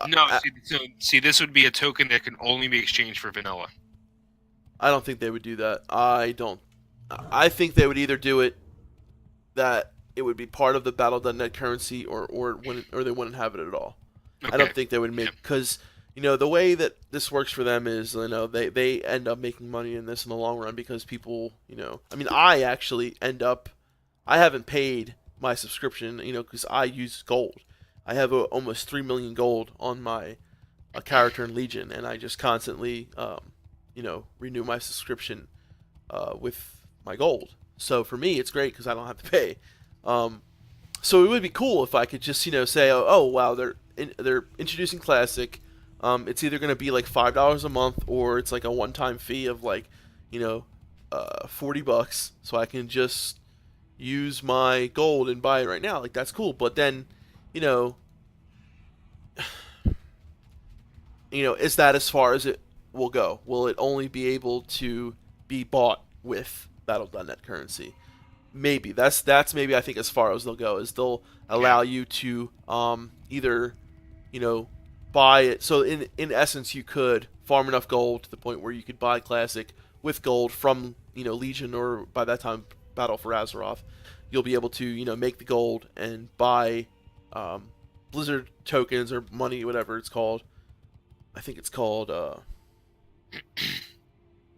see, this would be a token that can only be exchanged for vanilla. I don't think they would do that. I don't. I think they would either do it that it would be part of the Battle.net currency, or they wouldn't have it at all. Okay. I don't think they would make because the way that this works for them is they end up making money in this in the long run because people I mean I actually end up I haven't paid my subscription because I use gold. I have almost 3 million gold on my character in Legion, and I just constantly renew my subscription with my gold. So for me, it's great because I don't have to pay. So it would be cool if I could just say, oh wow, they're introducing Classic. It's either going to be like $5 a month, or it's like a one-time fee of like $40, so I can just use my gold and buy it right now. Like that's cool. But then is that as far as it will go? Will it only be able to be bought with Battle.net currency? Maybe that's maybe I think as far as they'll go is they'll allow you to either buy it. So in essence, you could farm enough gold to the point where you could buy Classic with gold from Legion, or by that time Battle for Azeroth. You'll be able to make the gold and buy Blizzard tokens or money, whatever it's called. I think it's called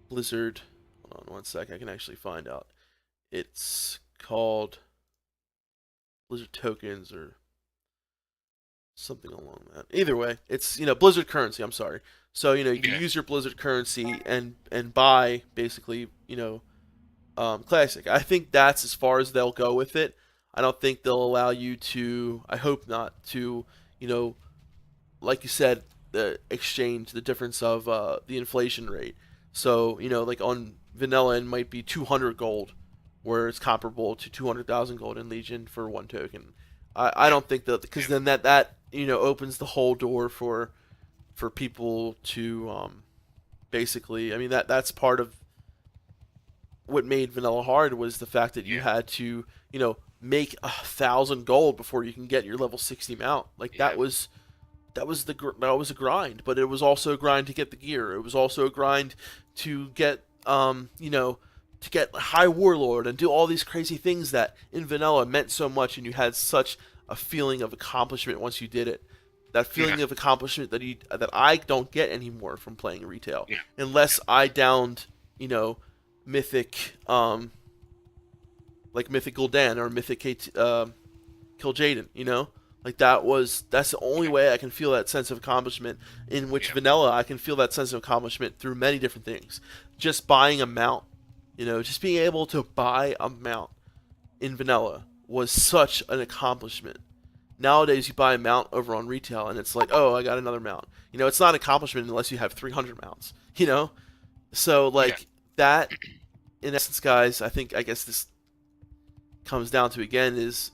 Blizzard. Hold on one sec. I can actually find out. It's called Blizzard tokens or something along that. Either way, it's Blizzard currency. I'm sorry. So you can use your Blizzard currency and buy basically Classic. I think that's as far as they'll go with it. I don't think they'll allow you to. I hope not to. Like you said, the exchange, the difference of the inflation rate. So like on vanilla, it might be 200 gold, where it's comparable to 200,000 gold in Legion for one token. I Yeah. don't think that, because Yeah. then that opens the whole door for people to basically. I mean that's part of what made vanilla hard, was the fact that you Yeah. had to make 1,000 gold before you can get your level 60 mount. Like Yeah. that was a grind, but it was also a grind to get the gear. It was also a grind to get to get High Warlord and do all these crazy things that in vanilla meant so much, and you had such a feeling of accomplishment once you did it. That Yeah. feeling of accomplishment that I don't get anymore from playing retail, Yeah. unless I downed mythic like Mythic Gul'dan or Mythic Kil'jaeden, like that's the only way I can feel that sense of accomplishment. In which Yeah. vanilla, I can feel that sense of accomplishment through many different things. Just buying a mount, just being able to buy a mount in vanilla was such an accomplishment. Nowadays, you buy a mount over on retail, and it's like, oh, I got another mount. It's not an accomplishment unless you have 300 mounts. So Yeah. like that, in essence, guys. I guess this comes down to, again, is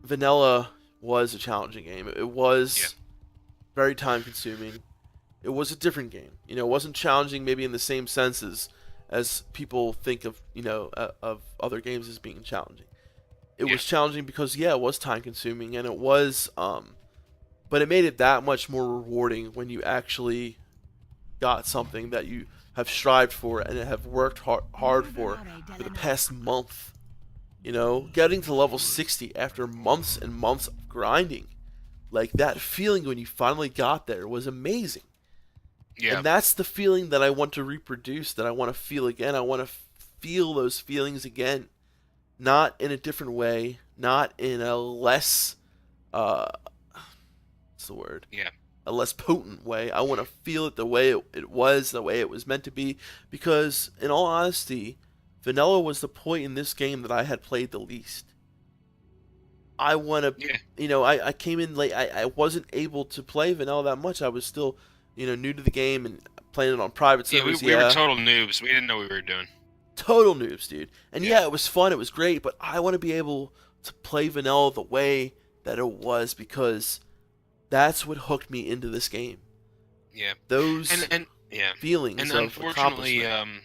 vanilla was a challenging game. It Yeah. was very time consuming. It was a different game. It wasn't challenging maybe in the same sense as people think of of other games as being challenging. It Yeah. was challenging because it was time consuming, and it was but it made it that much more rewarding when you actually got something that you have strived for and have worked hard for the past month. Getting to level 60 after months and months of grinding, like that feeling when you finally got there was amazing. Yeah. And that's the feeling that I want to reproduce, that I want to feel again. I want to feel those feelings again, not in a different way, not in a less what's the word? Yeah. A less potent way. I want to feel it the way it was, the way it was meant to be, because in all honesty, vanilla was the point in this game that I had played the least. I want to, Yeah. I came in late. I wasn't able to play vanilla that much. I was still, new to the game and playing it on private Yeah. We, servers. we were total noobs. We didn't know what we were doing. Total noobs, dude. And Yeah. it was fun. It was great, but I want to be able to play vanilla the way that it was, because that's what hooked me into this game. Yeah. Those And yeah. feelings And of unfortunately, accomplishment.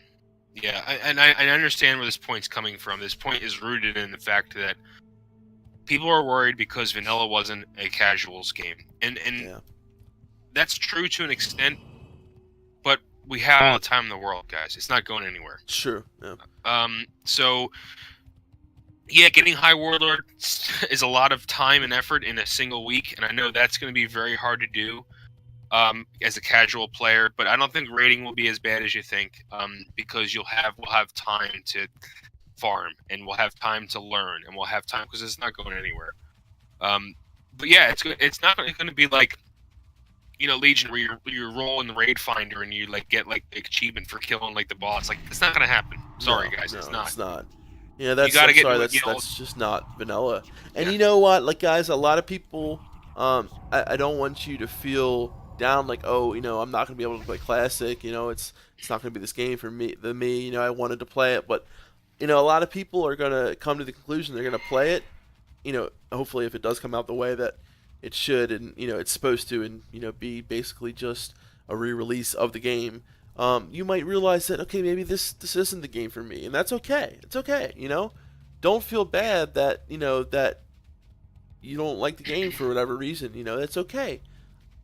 yeah, I understand where this point's coming from. This point is rooted in the fact that people are worried because vanilla wasn't a casuals game, and Yeah. that's true to an extent. But we have all the time in the world, guys. It's not going anywhere. Sure. Yeah. So yeah, getting High Warlord is a lot of time and effort in a single week, and I know that's going to be very hard to do as a casual player. But I don't think rating will be as bad as you think, because we'll have time to farm, and we'll have time to learn, and we'll have time because it's not going anywhere. But yeah, it's not going to be like Legion, where you roll in the raid finder and you get the achievement for killing the boss. It's not going to happen. Sorry, guys, No, it's not. It's not. Yeah, that's. You gotta I'm get sorry. into That's just not vanilla. And Yeah. you know what, guys, a lot of people. I don't want you to feel down. Oh, I'm not gonna be able to play classic. It's not gonna be this game for me. I wanted to play it, but a lot of people are gonna come to the conclusion they're gonna play it. Hopefully, if it does come out the way that it should, and it's supposed to, and be basically just a re-release of the game. You might realize that, okay, maybe this isn't the game for me, and that's okay. It's okay. Don't feel bad that that you don't like the game for whatever reason. It's okay.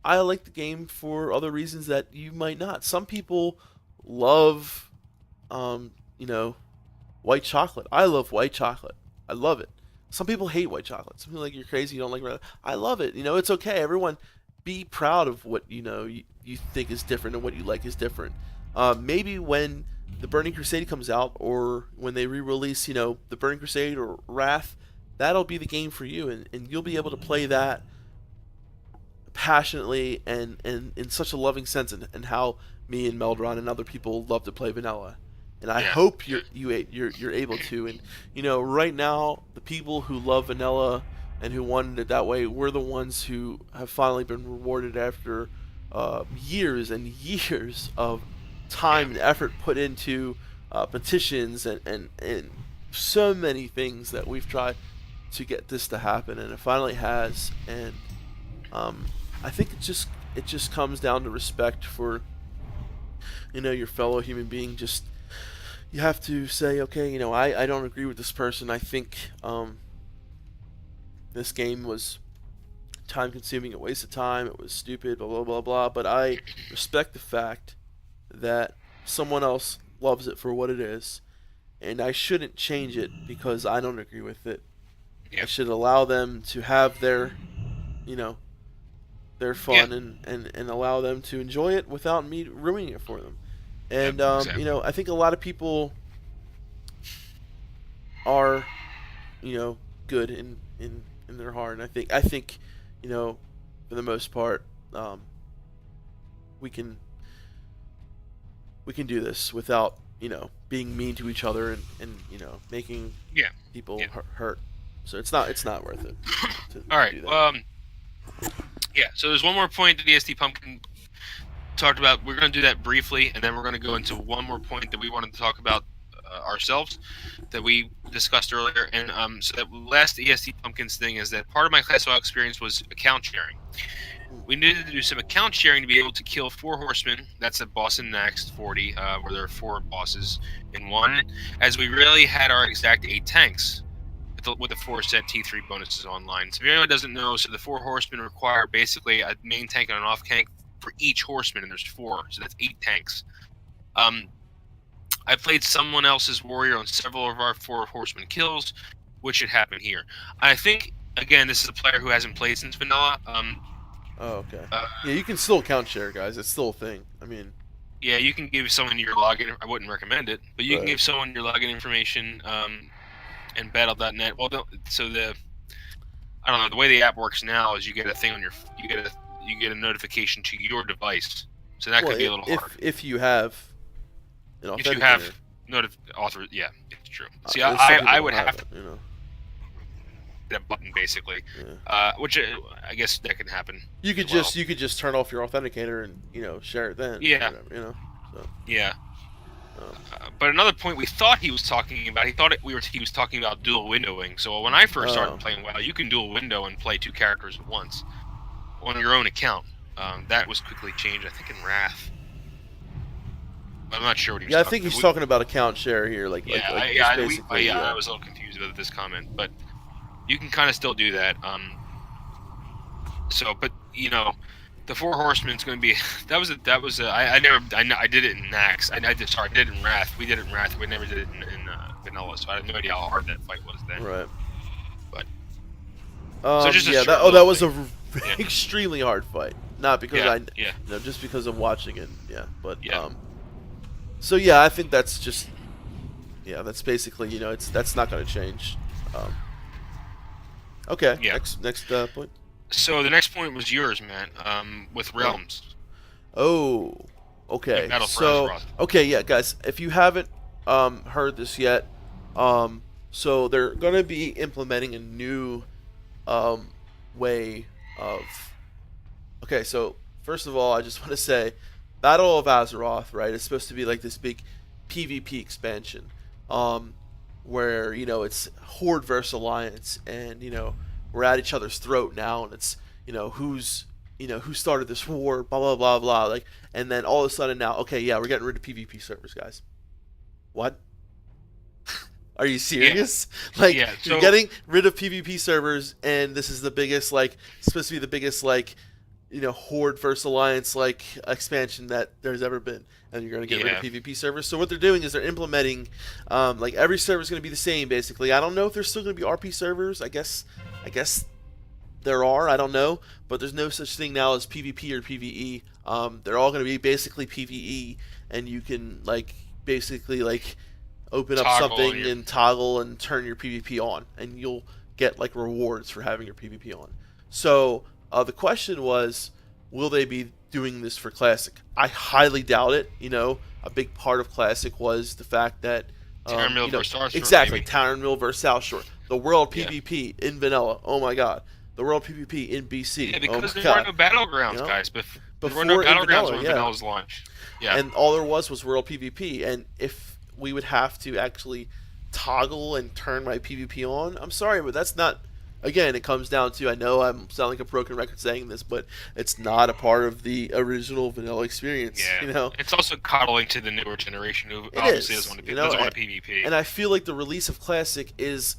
I like the game for other reasons that you might not. Some people love, um, you know, white chocolate. I love white chocolate. I love it. Some people hate white chocolate. Some people are like, you're crazy. You don't like red. I love it. It's okay. Everyone, be proud of what you think is different and what you like is different. Maybe when the Burning Crusade comes out, or when they re-release, the Burning Crusade or Wrath, that'll be the game for you, and you'll be able to play that passionately and in such a loving sense, and how me and Melderon and other people love to play vanilla. And I hope you're able to. And right now, the people who love vanilla and who wanted it that way, we're the ones who have finally been rewarded after years and years of Yeah. time and effort put into petitions and so many things that we've tried to get this to happen, and it finally has. And I think it just comes down to respect for your fellow human being. Just you have to say, okay, I don't agree with this person. I think this game was time consuming, a waste of time, it was stupid, blah blah blah blah. But I respect the fact that someone else loves it for what it is, and I shouldn't change it because I don't agree with it. I Yeah. should allow them to have you know, their Yeah. fun and allow them to enjoy it without me ruining it for them. Yep. And Exactly. I think a lot of people are, good in their heart. And I think, for the most part, we can we can do this without being mean to each other and making Yeah. people Yeah. hurt. So it's not worth it All to right. do that. Yeah. So there's one more point that ESD Pumpkin talked about. We're going to do that briefly, and then we're going to go into one more point that we wanted to talk about ourselves that we discussed earlier. And so that last ESD Pumpkins thing is that part of my Class WoW experience was account sharing. We needed to do some account sharing to be able to kill 4 horsemen. That's a boss in Next 40, where there are 4 bosses in one, as we really had our exact 8 tanks with the 4 set T3 bonuses online. So if anyone doesn't know, so the 4 horsemen require basically a main tank and an off tank for each horseman, and there's 4, so that's 8 tanks. I played someone else's warrior on several of our 4 horseman kills, which should happen here. I think, again, this is a player who hasn't played since vanilla. Oh, okay. Uh, Yeah, you can still count share, guys. It's still a thing. I mean, yeah, you can give someone your login. I wouldn't recommend it, but you can right. give someone your login information and battle.net. Well, so I don't know, the way the app works now is you get a thing on you get a notification to your device. So that Well, could be a little hard. if you have an If you authenticator, have author, yeah, it's true. See, there's some people I who would have it, that button basically, Yeah. which I guess that can happen. You could as well. just turn off your authenticator and share it then. Yeah. Whatever, So, Yeah. um, But another point we thought he was talking about, he was talking about dual windowing. So when I first started playing WoW, you can dual window and play 2 characters at once on your own account. That was quickly changed, I think, in Wrath. I'm not sure what he was yeah, I talking think about. he's talking about account share here, like just basically. I was a little confused about this comment, but you can kind of still do that. But the 4 horsemen's going to be I did it in Nax. I did it in Wrath. We did it in Wrath. We never did it in vanilla, so I have no idea how hard that fight was then. Right. But So just a yeah, short that was little a extremely hard fight. Not because yeah. just because of watching it. Yeah, but Yeah. So yeah, I think that's just that's basically that's not going to change. Okay. Yeah. Next point. So the next point was yours, man. With Realms. Oh, okay. Battle for So, Azeroth. okay, yeah, guys, if you haven't heard this yet, so they're gonna be implementing a new way of. Okay, so first of all, I just want to say, Battle of Azeroth, right? It's supposed to be like this big PvP expansion, where it's Horde versus Alliance, and we're at each other's throat now, and it's who started this war, blah blah blah blah, like, and then all of a sudden now, okay, yeah, we're getting rid of PvP servers, guys. What? Are you serious? Like, Yeah, you're so- getting rid of PvP servers, and this is the biggest, like, supposed to be the biggest, like, Horde versus Alliance, like, expansion that there's ever been, and you're going to get rid of PvP servers. So what they're doing is they're implementing, like, every server is going to be the same, basically. I don't know if there's still going to be RP servers. I guess there are. I don't know, but there's no such thing now as PvP or PvE. They're all going to be basically PvE, and you can, like, basically, like, open up something and toggle and turn your PvP on, and you'll get, like, rewards for having your PvP on. So the question was, will they be doing this for Classic? I highly doubt it. A big part of Classic was the fact that Terran Mill versus South Shore, exactly, maybe. Terran Mill versus South Shore. The world Yeah. PvP in vanilla. Oh my god. The world PvP in BC. Yeah, Oh because my there were god. no battlegrounds, You know, guys. There were no before in battlegrounds vanilla, when yeah. Vanilla was launched. Yeah. And all there was world PvP. And if we would have to actually toggle and turn my PvP on, I'm sorry, but that's not. Again, it comes down to, I know I'm sounding like a broken record saying this, but it's not a part of the original vanilla experience. Yeah. You know, It's also coddling to the newer generation who it obviously is. doesn't want to, You know, doesn't want to PvP. and I feel like the release of Classic is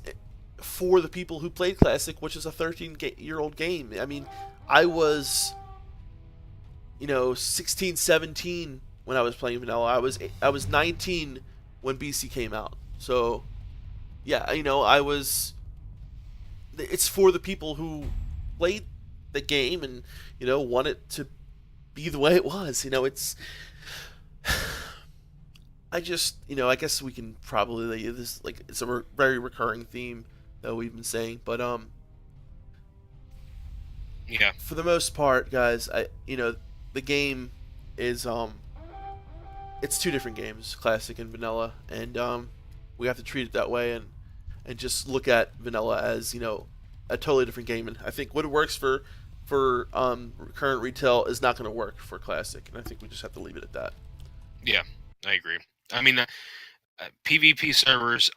for the people who played Classic, which is a 13-year-old game. I mean, I was, 16, 17 when I was playing vanilla. I was 19 when BC came out. So, yeah, I was. It's for the people who played the game and want it to be the way it was. It's. I just, I guess we can probably this like it's a very recurring theme that we've been saying, but Yeah. for the most part, guys, the game is it's two different games, classic and vanilla, and we have to treat it that way and just look at vanilla as a totally different game. And I think what works for current retail is not going to work for classic, and I think we just have to leave it at that. Yeah, I agree. I mean, PvP servers.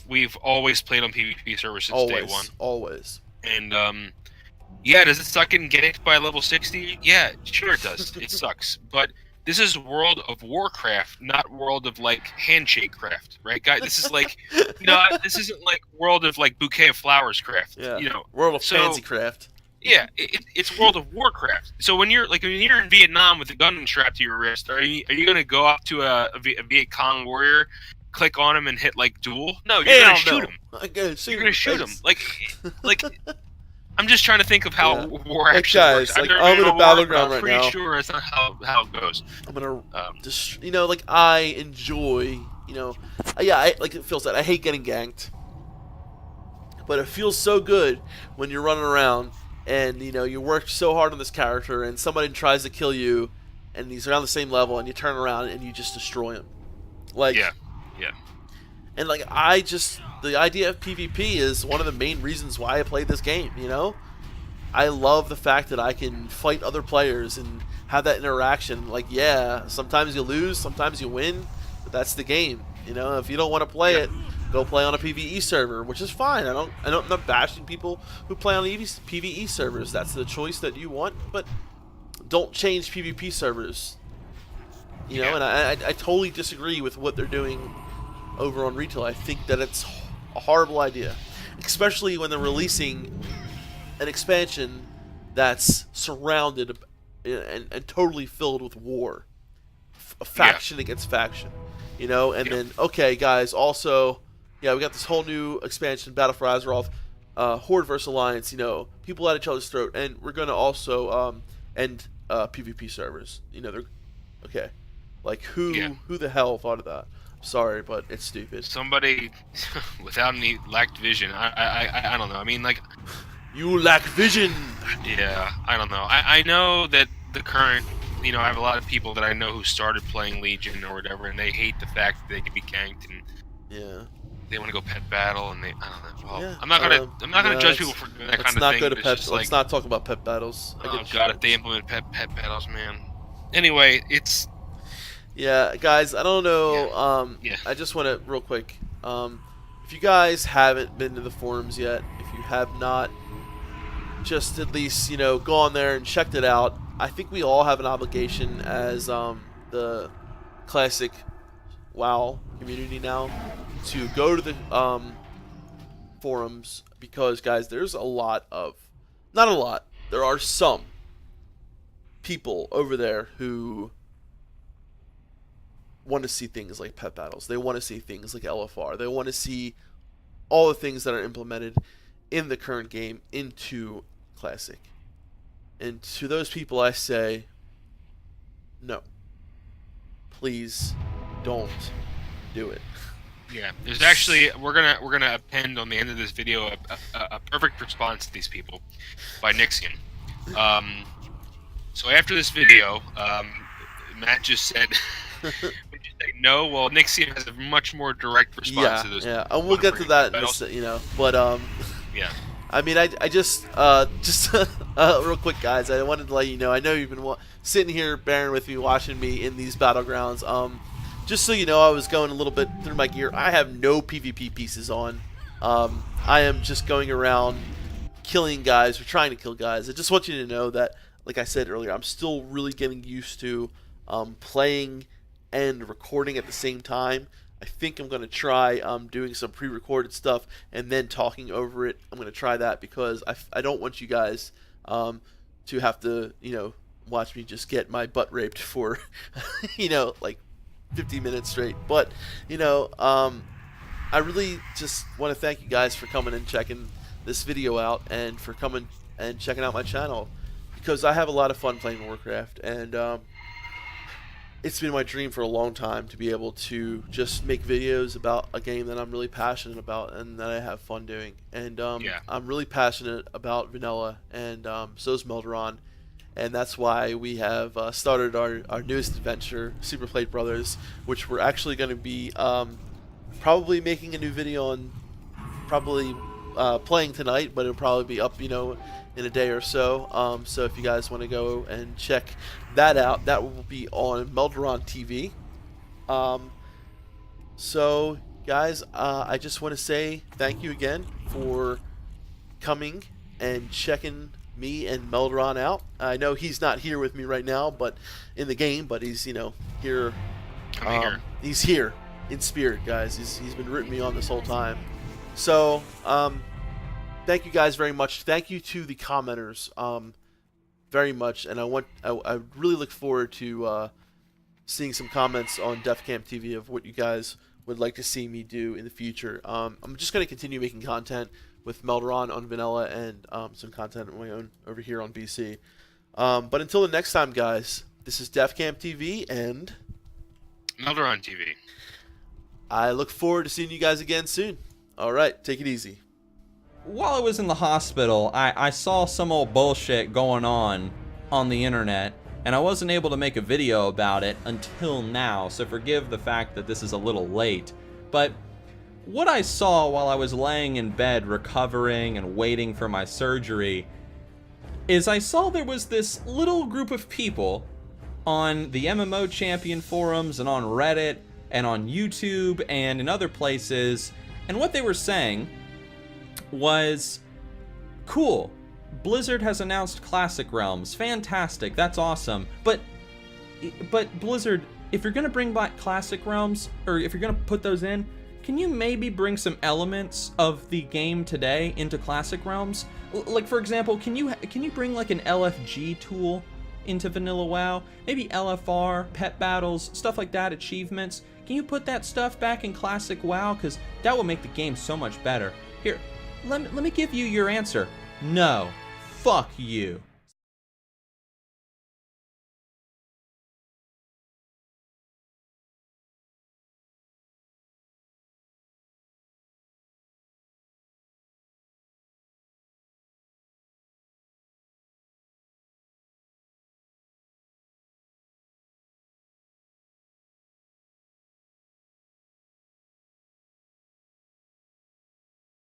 We've always played on PvP servers since day one. Always. And yeah, does it suck getting ganked by level 60? Yeah, sure it does. It sucks. But this is World of Warcraft, not World of like Handshake Craft, right, guys? This is like, this isn't like World of like Bouquet of Flowers Craft. Yeah. World of Fancy Craft. Yeah, it's World of Warcraft. So when you're in Vietnam with a gun strapped to your wrist, are you gonna go up to a Viet Cong warrior, click on him and hit like duel? No, you're gonna shoot him. You're gonna shoot him. Like I'm just trying to think of how war actually works. I'm in a battleground right now. I'm pretty sure that's not how it goes. I'm gonna just like I enjoy like Phil said, I hate getting ganked, but it feels so good when you're running around and you work so hard on this character and somebody tries to kill you and he's around the same level and you turn around and you just destroy him. Yeah. And like the idea of PvP is one of the main reasons why I played this game. I love the fact that I can fight other players and have that interaction. Like, yeah, sometimes you lose, sometimes you win, but that's the game. If you don't want to play it, go play on a PvE server, which is fine. I'm not bashing people who play on PvE servers. That's the choice that you want, but don't change PvP servers. And I totally disagree with what they're doing over on retail. I think that it's a horrible idea, especially when they're releasing an expansion that's surrounded and totally filled with war, a faction against faction, and then okay, guys, also, we got this whole new expansion, Battle for Azeroth, Horde vs Alliance, people at each other's throat, and we're gonna also end PvP servers. They're okay, like who the hell thought of that? Sorry, but it's stupid. Somebody without any lacked vision. I don't know. I mean, like, you lack vision. Yeah, I don't know. I know that the current, I have a lot of people that I know who started playing Legion or whatever, and they hate the fact that they can be ganked and they want to go pet battle, and I don't know. Well, I'm not gonna judge people for doing that kind of thing. Let's not talk about pet battles. Oh god, if they implement pet battles, man. Anyway, it's. Yeah, guys, I don't know. I just want to, real quick, if you guys haven't been to the forums yet, if you have not, just at least, go on there and checked it out. I think we all have an obligation as the classic WoW community now to go to the forums because, guys, there's not a lot, there are some people over there who want to see things like pet battles. They want to see things like LFR. They want to see all the things that are implemented in the current game into Classic. And to those people I say, no. Please don't do it. Yeah, there's actually we're gonna append on the end of this video a perfect response to these people by Nixian. So after this video, Matt just said, Would you say no? Well, Nixium has a much more direct response to those. Yeah, and we'll get to that in but yeah. I mean, I just real quick, guys. I wanted to let you know. I know you've been sitting here, bearing with me, watching me in these battlegrounds. Just so you know, I was going a little bit through my gear. I have no PvP pieces on. I am just going around killing guys or trying to kill guys. I just want you to know that, like I said earlier, I'm still really getting used to playing and recording at the same time. I think I'm going to try doing some pre-recorded stuff and then talking over it. I'm going to try that because I don't want you guys to have to, watch me just get my butt raped for, like 50 minutes straight. But, I really just want to thank you guys for coming and checking this video out and for coming and checking out my channel, because I have a lot of fun playing Warcraft, and it's been my dream for a long time to be able to just make videos about a game that I'm really passionate about and that I have fun doing. And I'm really passionate about vanilla, and so is Melderon, and that's why we have started our newest adventure, Super Plate Brothers, which we're actually going to be probably making a new video on, probably playing tonight, but it'll probably be up, in a day or so. So if you guys want to go and check that out, that will be on Melderon TV. So guys, I just want to say thank you again for coming and checking me and Melderon out. I know he's not here with me right now, but in the game, but he's here. He's here in spirit, guys. He's been rooting me on this whole time. So thank you guys very much. Thank you to the commenters very much, and I really look forward to seeing some comments on Defcamp TV of what you guys would like to see me do in the future. I'm just going to continue making content with Melderon on vanilla and some content of my own over here on BC. But until the next time, guys, this is Defcamp TV and Melderon TV. I look forward to seeing you guys again soon. All right, take it easy. While I was in the hospital, I saw some old bullshit going on the internet, and I wasn't able to make a video about it until now, so forgive the fact that this is a little late. But what I saw while I was laying in bed recovering and waiting for my surgery is I saw there was this little group of people on the MMO Champion forums and on Reddit and on YouTube and in other places, and what they were saying was, cool, Blizzard has announced Classic Realms, fantastic, that's awesome, but Blizzard, if you're gonna bring back Classic Realms, or if you're gonna put those in, can you maybe bring some elements of the game today into Classic Realms? Like, for example, can you bring like an LFG tool into vanilla WoW? Maybe LFR, pet battles, stuff like that, achievements. Can you put that stuff back in Classic WoW? Because that will make the game so much better. Here, let me give you your answer. No. Fuck you.